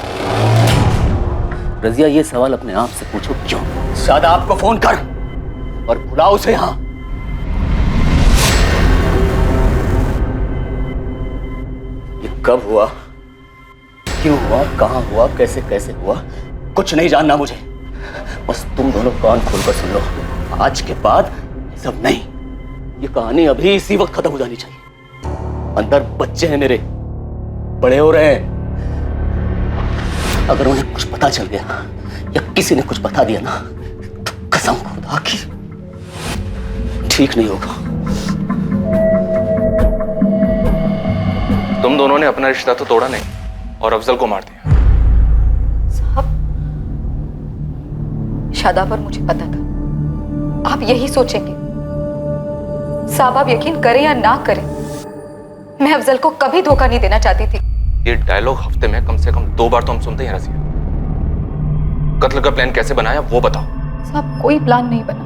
रज़िया, ये सवाल अपने आप से पूछो, क्यों? शादाब को फोन कर और बुलाओ उसे यहां। कब हुआ, क्यों हुआ, कहां हुआ, कैसे कैसे हुआ, कुछ नहीं जानना मुझे। बस तुम दोनों कान खोलकर सुन लो, आज के बाद सब नहीं। ये कहानी अभी इसी वक्त खत्म हो जानी चाहिए। अंदर बच्चे हैं मेरे, बड़े हो रहे हैं। अगर उन्हें कुछ पता चल गया या किसी ने कुछ बता दिया ना, तो कसम खुदा की ठीक नहीं होगा। तुम दोनों ने अपना रिश्ता तो तोड़ा नहीं और अफजल को मार दिया। साहब, शादाब और मुझे पता था आप यही सोचेंगे। साहब, आप यकीन करें या ना करें, मैं अफजल को कभी धोखा नहीं देना चाहती थी। ये डायलॉग हफ्ते में कम से कम 2 बार तो हम सुनते हैं रज़िया। कत्ल का प्लान कैसे बनाया वो बताओ। साहब कोई प्लान नहीं बना।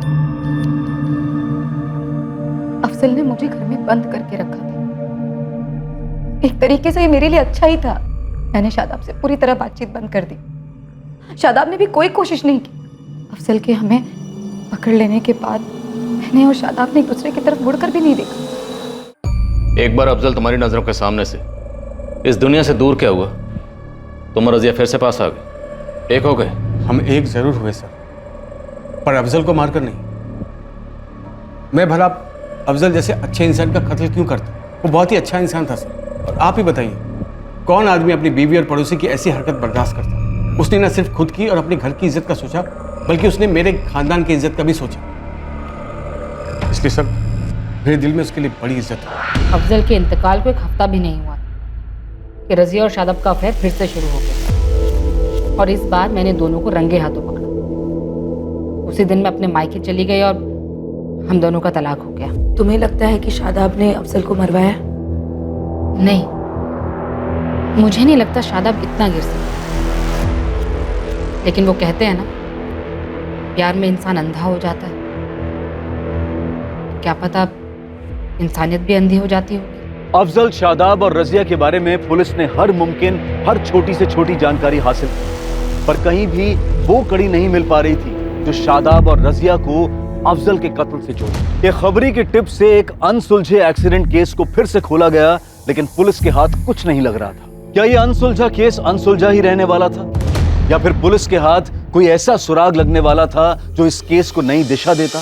अफजल ने मुझे घर में बंद करके रखा था। एक तरीके से ये मेरे लिए अच्छा ही था। मैंने शादाब से पूरी तरह बातचीत बंद कर दी। शादाब ने भी कोई कोशिश नहीं की। अफजल के हमें पकड़ लेने के बाद मैंने और शादाब ने एक दूसरे की तरफ मुड़कर भी नहीं देखा। एक बार अफजल तुम्हारी नजरों के सामने से इस दुनिया से दूर क्या हुआ? तुम और रजिया फिर से पास आ गए, एक हो गए। हम एक जरूर हुए सर, पर अफजल को मारकर नहीं। मैं भला अफजल जैसे अच्छे इंसान का कत्ल क्यों करता? वो बहुत ही अच्छा इंसान था सर। और आप ही बताइए, कौन आदमी अपनी बीवी और पड़ोसी की ऐसी हरकत बर्दाश्त करता? उसने न सिर्फ खुद की और अपने घर की इज्जत का सोचा, बल्कि उसने मेरे खानदान की इज्जत का भी सोचा। इसलिए सर मेरे दिल में उसके लिए बड़ी इज्जत है। अफजल के इंतकाल को एक हफ्ता भी नहीं हुआ कि रजिया और शादाब का अफेयर फिर से शुरू हो गया, और इस बार मैंने दोनों को रंगे हाथों पकड़ा। उसी दिन मैं अपने मायके चली गई और हम दोनों का तलाक हो गया। तुम्हें लगता है कि शादाब ने अफजल को मरवाया? नहीं, मुझे नहीं लगता शादाब इतना गिर सकता, लेकिन वो कहते हैं ना, प्यार में इंसान अंधा हो जाता है। क्या पता इंसानियत भी अंधी हो जाती होगी। अफजल, शादाब और रजिया के बारे में पुलिस ने हर मुमकिन हर छोटी से छोटी जानकारी हासिल की, पर कहीं भी वो कड़ी नहीं मिल पा रही थी जो शादाब और रजिया को अफजल के कत्ल से जोड़े। ये खबरी की टिप से एक अनसुलझे एक्सीडेंट केस को फिर से खोला गया, लेकिन पुलिस के हाथ कुछ नहीं लग रहा था। क्या ये अनसुलझा केस अनसुलझा ही रहने वाला था, या फिर पुलिस के हाथ कोई ऐसा सुराग लगने वाला था जो इस केस को नई दिशा देता?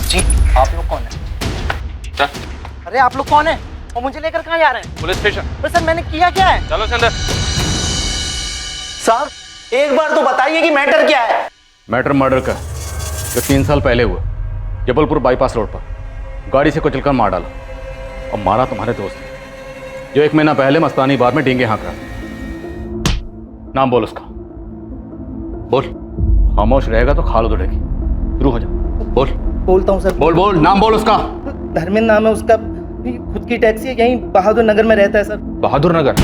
जी, आप लोग कौन है? अरे आप लोग कौन है और मुझे लेकर कहाँ जा रहे हैं? Police station. तो सर मैंने किया क्या है? चलो अंदर। साहब एक बार तो बताइए कि मैटर क्या है? मैटर मर्डर का है, जो 3 साल पहले हुआ, जबलपुर बाईपास रोड पर गाड़ी से कुचलकर मार डाला। और मारा तुम्हारे दोस्त ने, जो 1 महीना पहले मस्तानी बार में डींगे हाँक रहा। नाम बोल उसका, बोल। खामोश रहेगा तो खाल उधड़ेगी। शुरू हो जा, बोल। बोलता हूँ सर। बोल बोल, नाम बोल उसका। धर्मेंद्र नाम है उसका, खुद की टैक्सी है, यहीं बहादुर नगर में रहता है सर। बहादुर नगर?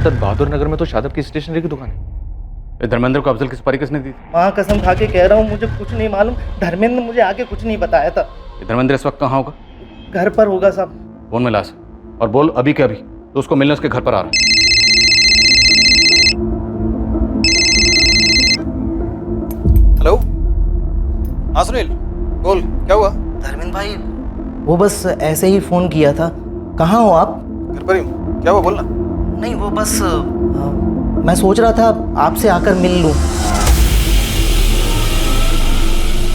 सर बहादुर नगर में तो शादाब की स्टेशनरी की दुकान है। धर्मेंद्र को अफजल की सुपारी किसने दी थी? माँ कसम खा के कह रहा हूँ, मुझे कुछ नहीं मालूम। धर्मेंद्र ने मुझे आगे कुछ नहीं बताया था। धर्मेंद्र इस वक्त कहाँ होगा? घर पर होगा साहब। फोन मिला से और बोल अभी के अभी तो उसको मिलने उसके घर पर आ रहा है। हेलो, हाँ सुनील, बोल क्या हुआ? धर्मेंद्र भाई वो बस ऐसे ही फोन किया था। कहाँ हो आप? घर पर ही हूँ। क्या हुआ बोलना? नहीं वो बस मैं सोच रहा था आपसे आकर मिल लूं।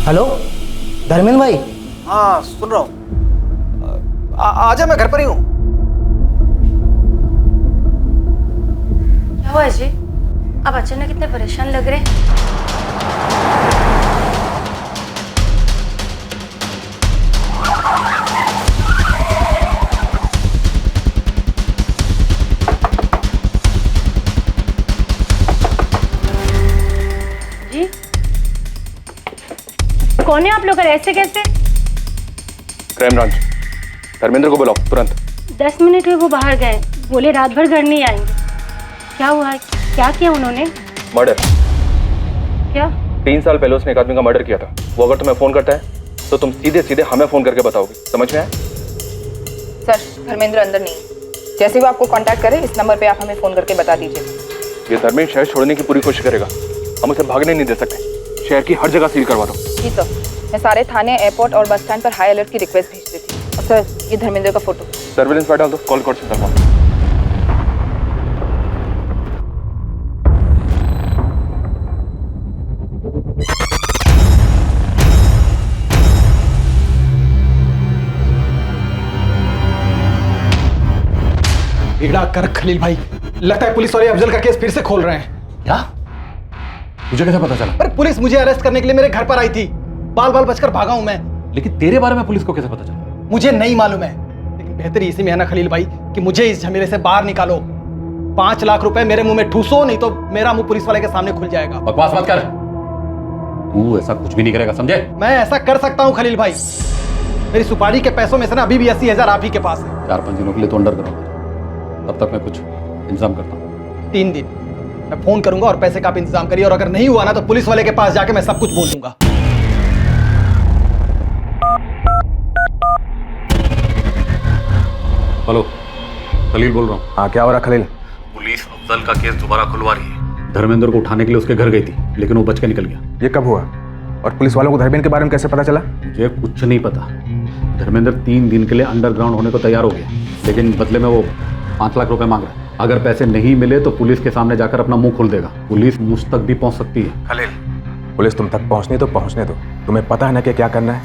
हेलो धर्मेंद्र भाई। हाँ सुन रहा हूँ। आजा, मैं घर पर ही हूँ। क्या हुआ अजय? आप अचानक इतने परेशान लग रहे हैं। जी कौन है आप लोग? ऐसे कैसे? Crime branch. धर्मेंद्र को बुलाओ तुरंत। 10 मिनट हुए वो बाहर गए, बोले रात भर घर नहीं आएंगे। क्या हुआ? क्या किया उन्होंने? मर्डर। क्या? 3 साल पहले उसने एक आदमी का मर्डर किया था। वो अगर तुम्हें फोन करता है तो तुम सीधे सीधे हमें फोन करके बताओगे, समझ में आया? सर धर्मेंद्र अंदर नहीं, जैसे वो आपको कांटेक्ट करे इस नंबर पे आप हमें फोन करके बता दीजिए। ये धर्मेंद्र शहर छोड़ने की पूरी कोशिश करेगा, हम उसे भागने नहीं दे सकते। शहर की हर जगह सील करवा दो। जी सर, मैं सारे थाने, एयरपोर्ट और बस स्टैंड पर हाई अलर्ट की रिक्वेस्ट भेज देती हूँ। और सर ये धर्मेंद्र का फोटो सर्विलेंस पर डाल दो, कॉल कोड से करवाओ। बेड़ा कर खलील भाई, लगता है पुलिस वाले अफजल का केस फिर से खोल रहे हैं। क्या? तुझे कैसे पता चला? अरे पुलिस मुझे अरेस्ट करने के लिए मेरे घर पर आई थी। बाल बाल बचकर भागा हूं मैं। लेकिन तेरे बारे में पुलिस को कैसे पता चला? मुझे नहीं मालूम है, लेकिन बेहतरी इसी में है ना खलील भाई कि मुझे इस झमेले से बाहर निकालो। 5 लाख रुपए मेरे मुंह में ठूसो, नहीं तो मेरा मुंह पुलिस वाले के सामने खुल जाएगा। बकवास मत कर, तू ऐसा कुछ भी नहीं करेगा, समझे? मैं ऐसा कर सकता हूँ खलील भाई। मेरी सुपारी के पैसों में से ना अभी भी 80,000 आप ही के पास है। 4-5 दिनों के लिए तो अंडर करूंगा, तब तक मैं कुछ इंतजाम करता हूँ। 3 दिन मैं फोन करूंगा और पैसे का आप इंतजाम करिए, और अगर नहीं हुआ ना तो पुलिस वाले के पास जाके मैं सब कुछ बोल दूंगा। हेलो, खलील बोल रहा हूँ। हाँ, क्या हो रहा खलील? पुलिस अफजल का केस दोबारा खुलवा रही है। धर्मेंद्र को उठाने के लिए उसके घर गई थी, लेकिन वो बच के निकल गया। ये कब हुआ? और पुलिस वालों को धर्मेंद्र के बारे में कैसे पता चला? मुझे कुछ नहीं पता। धर्मेंद्र 3 दिन के लिए अंडरग्राउंड होने को तैयार हो गया, लेकिन बदले में वो 5 लाख रुपए मांग रहा है। अगर पैसे नहीं मिले तो पुलिस के सामने जाकर अपना मुंह खोल देगा। पुलिस मुझ तक भी पहुंच सकती है। खलील, पुलिस तुम तक पहुंचने तो पहुंचने दो, तुम्हें पता है ना कि क्या करना है।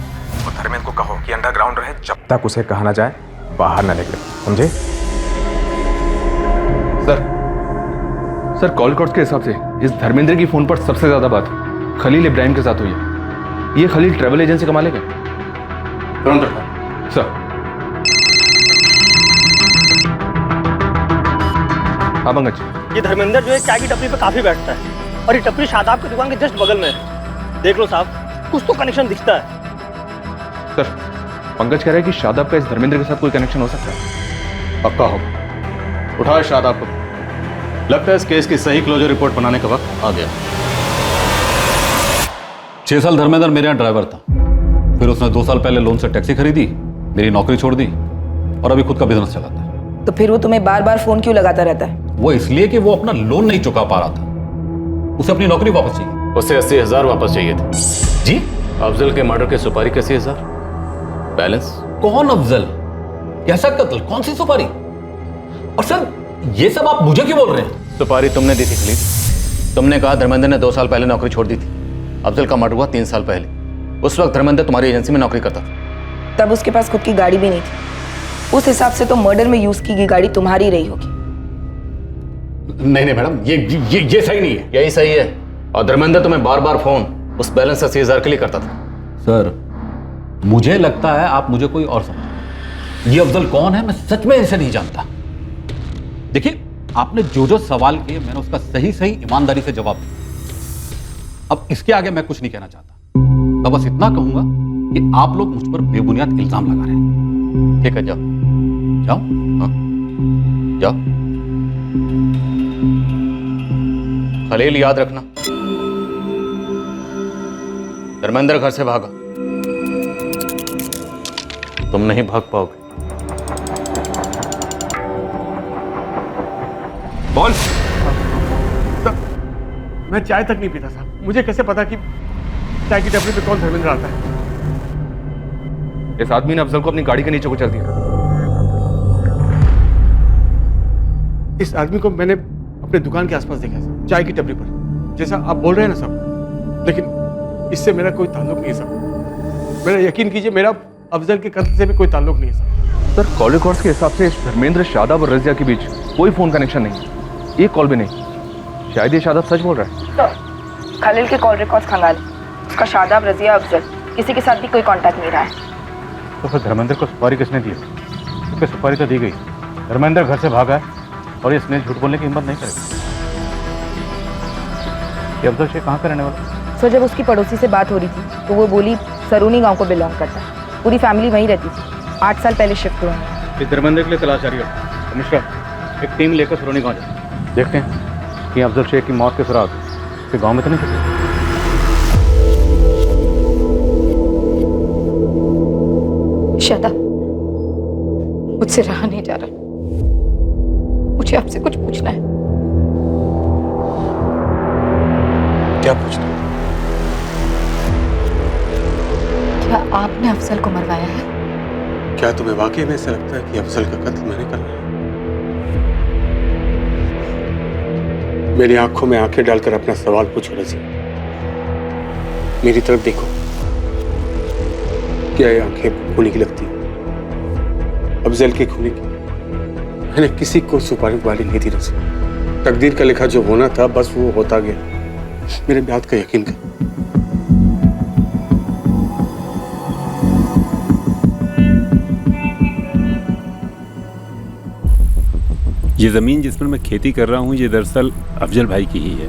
और धर्मेंद्र को कहो कि अंडरग्राउंड रहे, जब तक उसे कहा ना जाए बाहर ना निकले, समझे? सर कॉल रिकॉर्ड्स के हिसाब से इस धर्मेंद्र की फोन पर सबसे ज्यादा बात खलील इब्राहिम के साथ हुई है। ये खलील ट्रैवल एजेंसी का मालिक है। सर। हाँ पंकज, ये धर्मेंद्र जो है चाय की टपरी पे काफी बैठता है, और ये टपरी शादाब की दुकान के जस्ट बगल में है। देख लो साहब, कुछ तो कनेक्शन दिखता है। सर पंकज कह रहा है कि शादाब का इस धर्मेंद्र के साथ कोई कनेक्शन हो सकता है। पक्का हो, उठाओ शादाब को। लगता है इस केस की सही क्लोजर रिपोर्ट बनाने का वक्त आ गया। 6 साल धर्मेंद्र मेरे यहाँ ड्राइवर था, फिर उसने 2 साल पहले लोन से टैक्सी खरीदी, मेरी नौकरी छोड़ दी और अभी खुद का बिजनेस चलाता है। तो फिर वो तुम्हें बार बार फोन क्यों लगाता रहता है? वो इसलिए कि वो अपना लोन नहीं चुका पा रहा था, उसे अपनी नौकरी वापस चाहिए। उसे 80,000 वापस चाहिए थे। जी? अफजल के मर्डर की सुपारी के 80,000 बैलेंस। कौन अफजल? कैसा कत्ल? कौन सी सुपारी? और सर ये सब आप मुझे क्यों बोल रहे हैं? सुपारी तुमने दी थी खलील। तुमने कहा धर्मेंद्र ने 2 साल पहले नौकरी छोड़ दी थी। अफजल का मर्डर हुआ 3 साल पहले। उस वक्त धर्मेंद्र तुम्हारी एजेंसी में नौकरी करता था। तब उसके पास खुद की गाड़ी भी नहीं थी। उस हिसाब से तो मर्डर में यूज की गई गाड़ी तुम्हारी रही होगी। नहीं मैडम, ये सही नहीं है। यही सही है। और धर्मेंद्र तुम्हें बार बार फोन उस बैलेंस 80,000 के लिए करता था। सर मुझे लगता है आप मुझे कोई और समझ। ये अफजल कौन है, मैं सच में इसे नहीं जानता। देखिए, आपने जो सवाल किए मैंने उसका सही ईमानदारी से जवाब दिया। अब इसके आगे मैं कुछ नहीं कहना चाहता। मैं बस इतना कहूंगा कि आप लोग मुझ पर बेबुनियाद इल्जाम लगा रहे हैं। ठीक है, जाओ जाओ। हाँ जाओ। खलील, याद रखना, धर्मेंद्र घर से भागा, तुम नहीं भाग पाओगे। बोल। मैं चाय तक नहीं पीता साहब, मुझे कैसे पता कि चाय की टपरी पे कौन धर्मेंद्र आता है? इस आदमी ने अफजल को अपनी गाड़ी के नीचे कुचल दिया। इस आदमी को मैंने अपने दुकान के आसपास देखा है, चाय की टपरी पर, जैसा आप बोल रहे हैं ना साहब। लेकिन इससे मेरा कोई ताल्लुक नहीं है साहब। मेरा यकीन कीजिए, मेरा अफजल के कत्ल से भी कोई ताल्लुक नहीं है साहब। सर कॉल रिकॉर्ड्स के हिसाब से धर्मेंद्र, शादाब और रजिया के बीच कोई फोन कनेक्शन नहीं, एक कॉल भी नहीं। शायद ये शादाब सच बोल रहा है। तो खलील के कॉल रिकॉर्ड्स खंगाल, उसका शादाब, रजिया, अफजल किसी के साथ भी कोई कांटेक्ट नहीं रहा है। तो फिर धर्मेंद्र को सुपारी किसने दी? क्योंकि सुपारी तो दी गई। धर्मेंद्र घर से भागा है और इसने झूठ बोलने की हिम्मत नहीं करेगा। ये अफजल शेख कहाँ का रहने वाला? सो जब उसकी पड़ोसी से बात हो रही थी तो वो बोली सरूनी गांव को बिलोंग करता है। पूरी फैमिली वहीं रहती थी। 8 साल पहले शिफ्ट हुए हैं। इस धर्मेंद्र के लिए तलाश जारी है। कमिश्नर, एक टीम लेकर सरोनी गाँव जाए, देखते हैं कि अफजल शेख की मौत के सुराग उसके गाँव में तो नहीं छुपे। शादाब, मुझसे रहा नहीं जा रहा, मुझे आपसे कुछ पूछना है। क्या पूछना? क्या आपने अफजल को मरवाया है? क्या तुम्हें वाकई में ऐसा लगता है कि अफजल का कत्ल मैंने करना है? मेरी आंखों में आंखें डालकर अपना सवाल पूछो रजी। मेरी तरफ देखो। क्या ये आंखें खूनी की लगती है? अफजल की खूनी की? मैंने किसी को सुपारी वाली नहीं दी रजी। तकदीर का लिखा जो होना था बस वो होता गया। मेरे बात का यकीन कर। ये ज़मीन जिस पर मैं खेती कर रहा हूँ ये दरअसल अफजल भाई की ही है।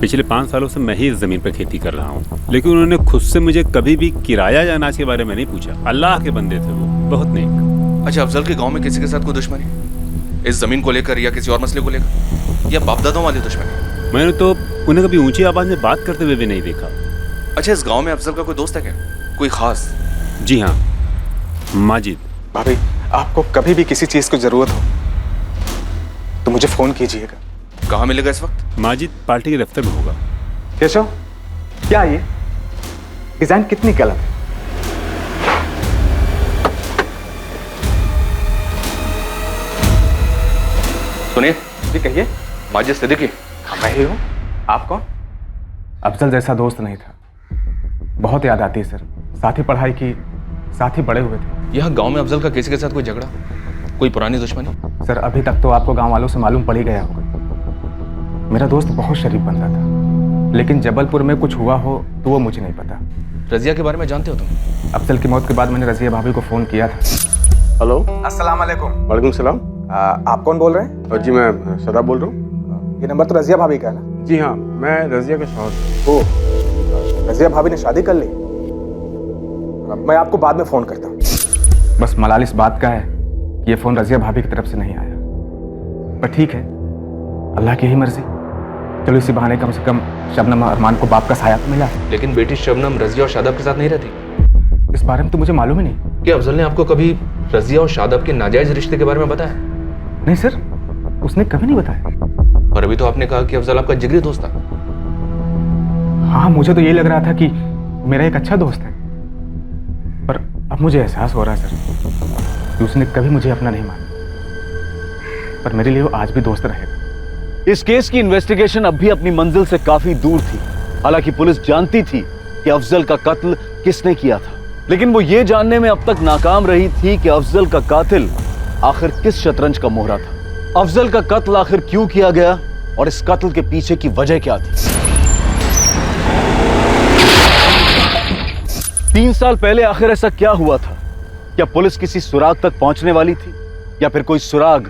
पिछले 5 सालों से मैं ही इस ज़मीन पर खेती कर रहा हूँ, लेकिन उन्होंने खुद से मुझे कभी भी किराया या अनाज के बारे में नहीं पूछा। अल्लाह के बंदे थे वो, बहुत नेक। अच्छा, अफजल के गांव में किसी के साथ कोई दुश्मनी इस जमीन को लेकर या किसी और मसले को लेकर, या बाप-दादों वाली दुश्मनी? मैंने तो उन्हें कभी ऊंची आवाज में बात करते हुए भी नहीं देखा। अच्छा, इस गांव में अफजल का कोई दोस्त है क्या, कोई खास? जी हाँ, माजिद। भाभी, आपको कभी भी किसी चीज की जरूरत हो तो मुझे फोन कीजिएगा। कहाँ मिलेगा इस वक्त? माजिद पार्टी के दफ्तर में होगा। केशव, क्या ये डिजाइन कितनी गलत है। सुनिए जी कहिए। माजिद सिद्दीकी। मैं ही हूँ। आप कौन? अफजल जैसा दोस्त नहीं था, बहुत याद आती है सर। साथ ही पढ़ाई की, साथ ही बड़े हुए थे। यहाँ गांव में अफजल का किसी के साथ कोई झगड़ा, कोई पुरानी दुश्मनी? सर अभी तक तो आपको गांव वालों से मालूम पड़ ही गया होगा। मेरा दोस्त बहुत शरीफ बंदा था, लेकिन जबलपुर में कुछ हुआ हो तो वो मुझे नहीं पता। रजिया के बारे में जानते हो तुम? अफजल की मौत के बाद मैंने रजिया भाभी को फोन किया था। हेलो, अस्सलाम वालेकुम। वालेकुम सलाम। आप कौन बोल रहे हैं? जी मैं शादाब बोल रहा हूँ। ये नंबर तो रजिया भाभी का है ना? जी हाँ, मैं रजिया के शौहर। ओह, रजिया भाभी ने शादी कर ली? मैं आपको बाद में फोन करता हूँ। बस मलाल इस बात का है कि ये फोन रजिया भाभी की तरफ से नहीं आया, पर ठीक है, अल्लाह की ही मर्जी। चलो इसी बहाने कम से कम शबनम और अरमान को बाप का साया तो मिला। लेकिन बेटी शबनम रजिया और शादाब के साथ नहीं रहती। इस बारे में तो मुझे मालूम ही नहीं कि अफजल ने आपको कभी रजिया और शादाब के नाजायज रिश्ते के बारे में बताया? नहीं सर, उसने कभी नहीं बताया। और अभी तो आपने कहा कि अफजल आपका जिगरी दोस्त था। हाँ, मुझे तो यही लग रहा था कि मेरा एक अच्छा दोस्त है, पर अब मुझे एहसास हो रहा है सर कि उसने कभी मुझे अपना नहीं माना, पर मेरे लिए वो आज भी दोस्त रहेगा। इस केस की इन्वेस्टिगेशन अब भी अपनी मंजिल से काफी दूर थी। हालांकि पुलिस जानती थी कि अफजल का कत्ल किसने किया था, लेकिन वो ये जानने में अब तक नाकाम रही थी कि अफजल का कातिल आखिर किस शतरंज का मोहरा था। अफजल का कत्ल आखिर क्यों किया गया और इस कत्ल के पीछे की वजह क्या थी? 3 साल पहले आखिर ऐसा क्या हुआ था? क्या पुलिस किसी सुराग तक पहुंचने वाली थी या फिर कोई सुराग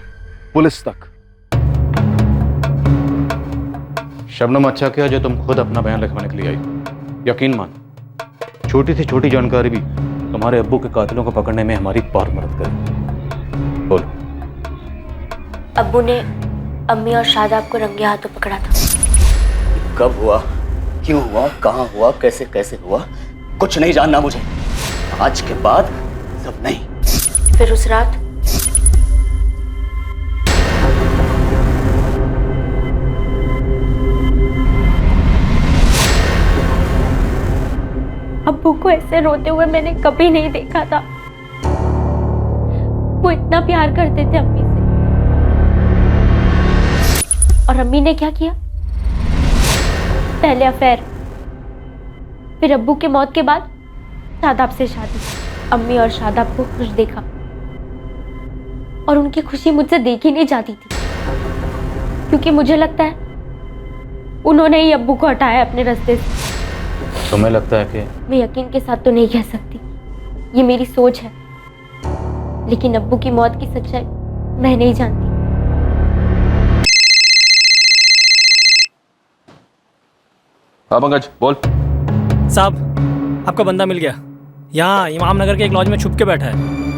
पुलिस तक? शबनम, अच्छा किया जो तुम खुद अपना बयान लिखवाने के लिए आई। यकीन मान, छोटी से छोटी जानकारी भी तुम्हारे अब्बू के कातिलों को पकड़ने में हमारी बहुत मदद करेगी। बोलो। अब्बू ने अम्मी और शादाब को रंगे हाथों पकड़ा था। कब हुआ, क्यों हुआ, कहाँ हुआ, कैसे कैसे हुआ, कुछ नहीं जानना मुझे। आज के बाद सब नहीं। फिर उस रात अब्बू को ऐसे रोते हुए मैंने कभी नहीं देखा था। वो इतना प्यार करते थे अम्मी से, और अम्मी ने क्या किया? पहले अफेयर, फिर अब्बू के मौत के बाद शादाब से शादी। अम्मी और शादाब को खुश देखा और उनकी खुशी मुझसे देखी नहीं जाती थी, क्योंकि मुझे लगता है उन्होंने ही अब्बू को हटाया अपने रास्ते से। तुम्हें लगता है कि? मैं यकीन के साथ तो नहीं कह सकती, ये मेरी सोच है, लेकिन अब्बू की मौत की सच्चाई मैं नहीं जानती। हाँ पंकज, बोल। साहब, आपका बंदा मिल गया। यहाँ इमाम नगर के एक लॉज में छुप के बैठा है।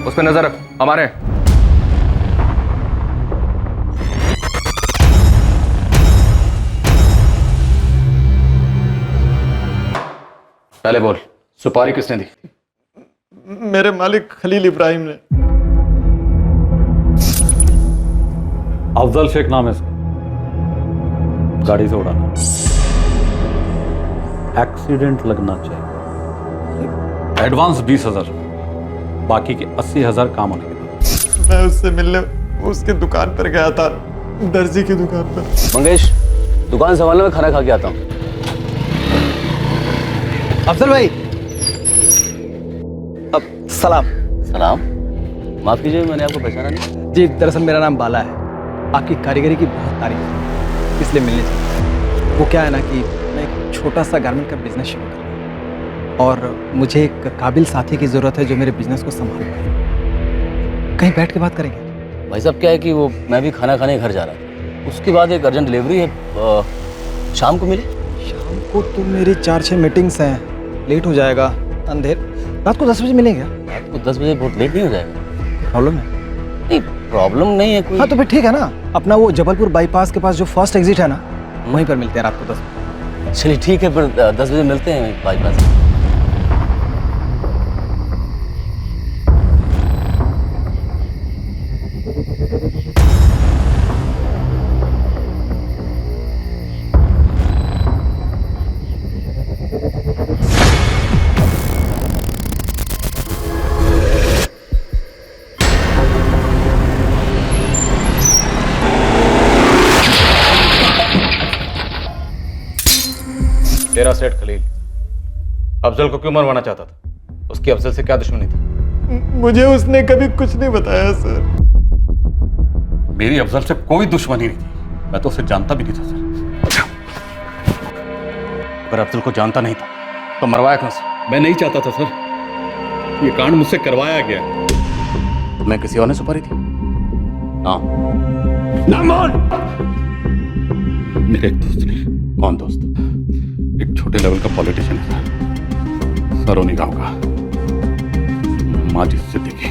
उस पर नजर रख, हमारे। पहले बोल, सुपारी किसने दी? मेरे मालिक खलील इब्राहिम ने। अफजल शेख नाम है इसका, गाड़ी से उड़ाना, एक्सीडेंट लगना चाहिए। एडवांस 20,000, बाकी के 80,000 काम आने के बाद। मैं उससे मिलने उसकी दुकान पर गया था, दर्जी की दुकान पर। मंगेश, दुकान संभालने में खाना खा के आता हूँ। अफजल भाई, अब सलाम। सलाम। माफ कीजिए, मैंने आपको पहचाना नहीं। जी, दरअसल मेरा नाम बाला है। आपकी कारीगरी की बहुत तारीफ है, इसलिए मिलने चाहिए। वो क्या है ना कि मैं एक छोटा सा गारमेंट का बिजनेस शुरू कर रहा हूँ और मुझे एक काबिल साथी की ज़रूरत है जो मेरे बिजनेस को संभाल पाए। कहीं बैठ के बात करेंगे? भाई साहब क्या है कि वो मैं भी खाना खाने घर जा रहा था, उसके बाद एक अर्जेंट डिलीवरी है, शाम को मिले। शाम को तो मेरी 4-6 मीटिंग्स हैं, लेट हो जाएगा। अंधेर रात को 10 बजे मिलेंगे। रात को 10 बजे बहुत लेट नहीं हो जाएगा? प्रॉब्लम है? नहीं प्रॉब्लम नहीं है कोई। हाँ तो फिर ठीक है ना, अपना वो जबलपुर बाईपास के पास जो फर्स्ट एग्जिट है ना, वहीं पर मिलते हैं रात को 10 बजे। चलिए ठीक है, फिर 10 बजे मिलते हैं बाईपास। तेरा सेठ खलील अफजल को क्यों मरवाना चाहता था? उसकी अफजल से क्या दुश्मनी थी? मुझे उसने कभी कुछ नहीं बताया सर। मेरी अफजल से कोई दुश्मनी नहीं थी, मैं तो उसे जानता भी नहीं था सर। अगर अफजल को जानता नहीं था तो मरवाया क्यों से? मैं नहीं चाहता था सर, ये कांड मुझसे करवाया गया। मैं किसी और ने सुपारी थी? हाँ ना मान। मेरे एक दोस्त ने। कौन दोस्त? एक छोटे लेवल का पॉलिटिशियन है सरोनी गांव का, माजिद सिद्दीकी।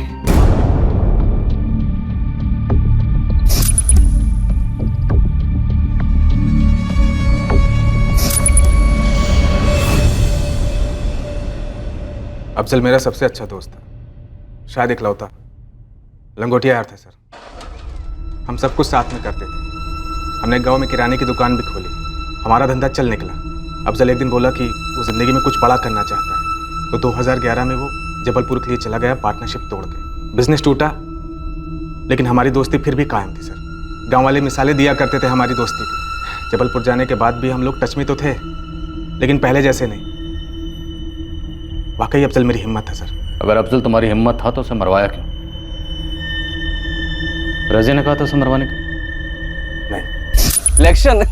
अफजल मेरा सबसे अच्छा दोस्त था, शायद इकलौता। लंगोटिया यार थे सर, हम सब कुछ साथ में करते थे। हमने गांव में किराने की दुकान भी खोली, हमारा धंधा चल निकला। अफजल एक दिन बोला कि वो जिंदगी में कुछ बड़ा करना चाहता है, तो 2011 में वो जबलपुर के लिए चला गया पार्टनरशिप तोड़ के। बिजनेस टूटा, लेकिन हमारी दोस्ती फिर भी कायम थी सर। गांव वाले मिसालें दिया करते थे हमारी दोस्ती की। जबलपुर जाने के बाद भी हम लोग टच में तो थे, लेकिन पहले जैसे नहीं। वाकई अफजल मेरी हिम्मत था सर। अगर अफजल तुम्हारी हिम्मत था तो उसे मरवाया क्यों? रज़िया ने कहा था उसे मरवाने को? नहीं। इलेक्शन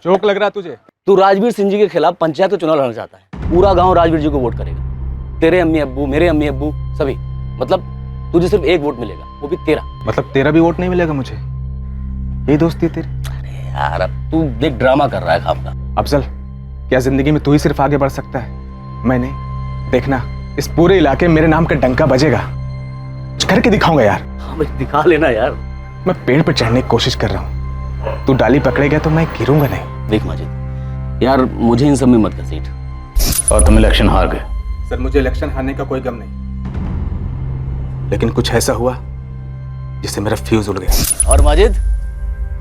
जोक लग रहा तुझे? तू राजवीर सिंह जी के खिलाफ पंचायत का चुनाव लड़ना चाहता है, पूरा गांव राजवीर जी को वोट करेगा। तेरे अम्मी अब्बू, मेरे अम्मी अब्बू, सभी। मतलब तुझे सिर्फ एक वोट मिलेगा, वो भी तेरा। मतलब तेरा भी वोट नहीं मिलेगा मुझे? यही दोस्ती है तेरी? अरे यार अब तू देख ड्रामा कर रहा है खाम का। अफजल, क्या जिंदगी में तू ही सिर्फ आगे बढ़ सकता है, मैं नहीं? देखना, इस पूरे इलाके में मेरे नाम का डंका बजेगा। कुछ करके दिखाऊंगा यार। हाँ भाई दिखा लेना यार। मैं पेड़ पर चढ़ने की कोशिश कर रहा हूँ, तू डाली पकड़ेगा तो मैं गिरूंगा नहीं। देख माजिद यार, मुझे इन सब में मत घसीट। और तुम इलेक्शन हार गए। सर मुझे इलेक्शन हारने का कोई गम नहीं, लेकिन कुछ ऐसा हुआ जिससे मेरा फ्यूज उड़ गया। और माजिद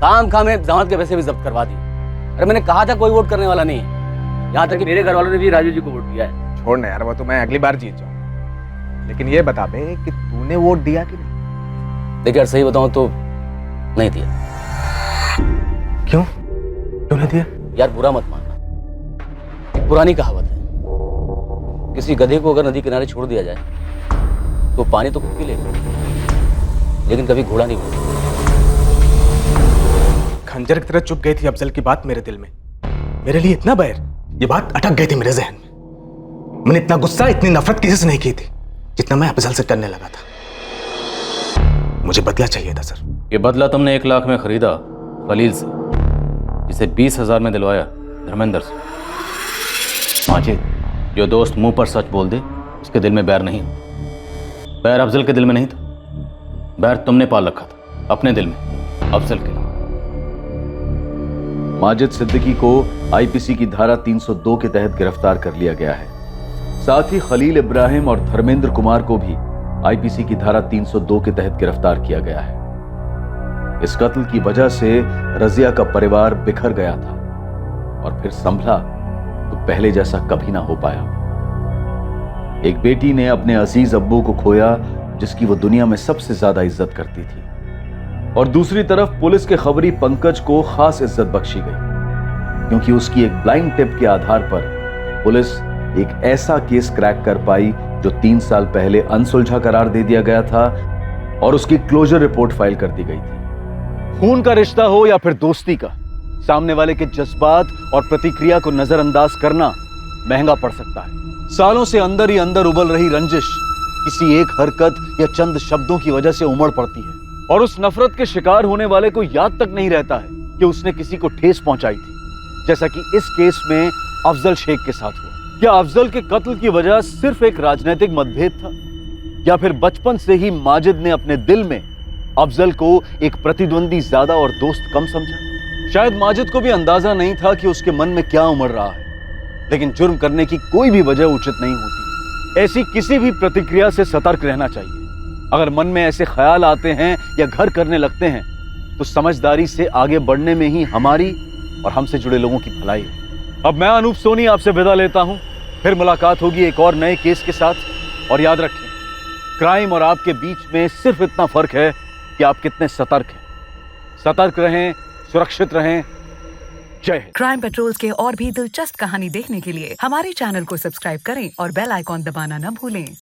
काम में दामाद के पैसे भी जब्त करवा दिए। अरे मैंने कहा था कोई वोट करने वाला नहीं है, यहाँ तक कि मेरे घर वालों ने भी राजू जी को वोट दिया है। छोड़ ना यार, वो तो मैं अगली बार जीत जाऊँ, लेकिन ये बता बे कि तूने वोट दिया कि नहीं? देख यार सही बताऊं तो नहीं दिया। क्यों नहीं दिया? यार बुरा मत मानना, एक पुरानी कहावत है, किसी गधे को अगर नदी किनारे छोड़ दिया जाए तो पानी तो खुद पी लेगा, लेकिन कभी घोड़ा नहीं बोलता। खंजर की तरह चुप गई थी अफजल की बात मेरे दिल में। मेरे लिए इतना बैर, ये बात अटक गई थी मेरे जहन में। मैंने इतना गुस्सा, इतनी नफरत किसी से नहीं की थी जितना मैं अफजल से करने लगा था। मुझे बदला चाहिए था सर। ये बदला तुमने 1 लाख में खरीदा खलील से, जिसे 20,000 में दिलवाया धर्मेंद्र से। माजिद, जो दोस्त मुंह पर सच बोल दे उसके दिल में बैर नहीं होता। बैर अफजल के दिल में नहीं था, बैर तुमने पाल रखा था अपने दिल में अफजल के लिए। माजिद सिद्दीकी को आईपीसी की धारा 302 के तहत गिरफ्तार कर लिया गया है। साथ ही खलील इब्राहिम और धर्मेंद्र कुमार को भी आईपीसी की धारा 302 के तहत गिरफ्तार किया गया है। इस कत्ल की वजह से रजिया का परिवार बिखर गया था और फिर संभला तो पहले जैसा कभी ना हो पाया। एक बेटी ने अपने अजीज अब्बू को खोया जिसकी वो दुनिया में सबसे ज्यादा इज्जत करती थी, और दूसरी तरफ पुलिस के खबरी पंकज को खास इज्जत बख्शी गई क्योंकि उसकी एक ब्लाइंड टिप के आधार पर पुलिस एक ऐसा केस क्रैक कर पाई जो 3 साल पहले अनसुलझा करार दे दिया गया था और उसकी क्लोजर रिपोर्ट फाइल कर दी गई थी। खून का रिश्ता हो या फिर दोस्ती का, सामने वाले के जज्बात और प्रतिक्रिया को नजरअंदाज करना महंगा पड़ सकता है। सालों से अंदर ही अंदर उबल रही रंजिश किसी एक हरकत या चंद शब्दों की वजह से उमड़ पड़ती है और उस नफरत के शिकार होने वाले को याद तक नहीं रहता है कि उसने किसी को ठेस पहुंचाई थी, जैसा कि इस केस में अफजल शेख के साथ हुआ। क्या अफजल के कत्ल की वजह सिर्फ एक राजनीतिक मतभेद था, या फिर बचपन से ही माजिद ने अपने दिल में अफजल को एक प्रतिद्वंदी ज्यादा और दोस्त कम समझा? शायद माजिद को भी अंदाजा नहीं था कि उसके मन में क्या उमड़ रहा है, लेकिन जुर्म करने की कोई भी वजह उचित नहीं होती। ऐसी किसी भी प्रतिक्रिया से सतर्क रहना चाहिए। अगर मन में ऐसे ख्याल आते हैं या घर करने लगते हैं तो समझदारी से आगे बढ़ने में ही हमारी और हमसे जुड़े लोगों की भलाई है। अब मैं अनूप सोनी आपसे विदा लेता हूं, फिर मुलाकात होगी एक और नए केस के साथ। और याद रखें, क्राइम और आपके बीच में सिर्फ इतना फर्क है कि आप कितने सतर्क हैं। सतर्क रहें, सुरक्षित रहें। जय हिंद। क्राइम पेट्रोल्स के और भी दिलचस्प कहानी देखने के लिए हमारे चैनल को सब्सक्राइब करें और बेल आइकॉन दबाना न भूलें।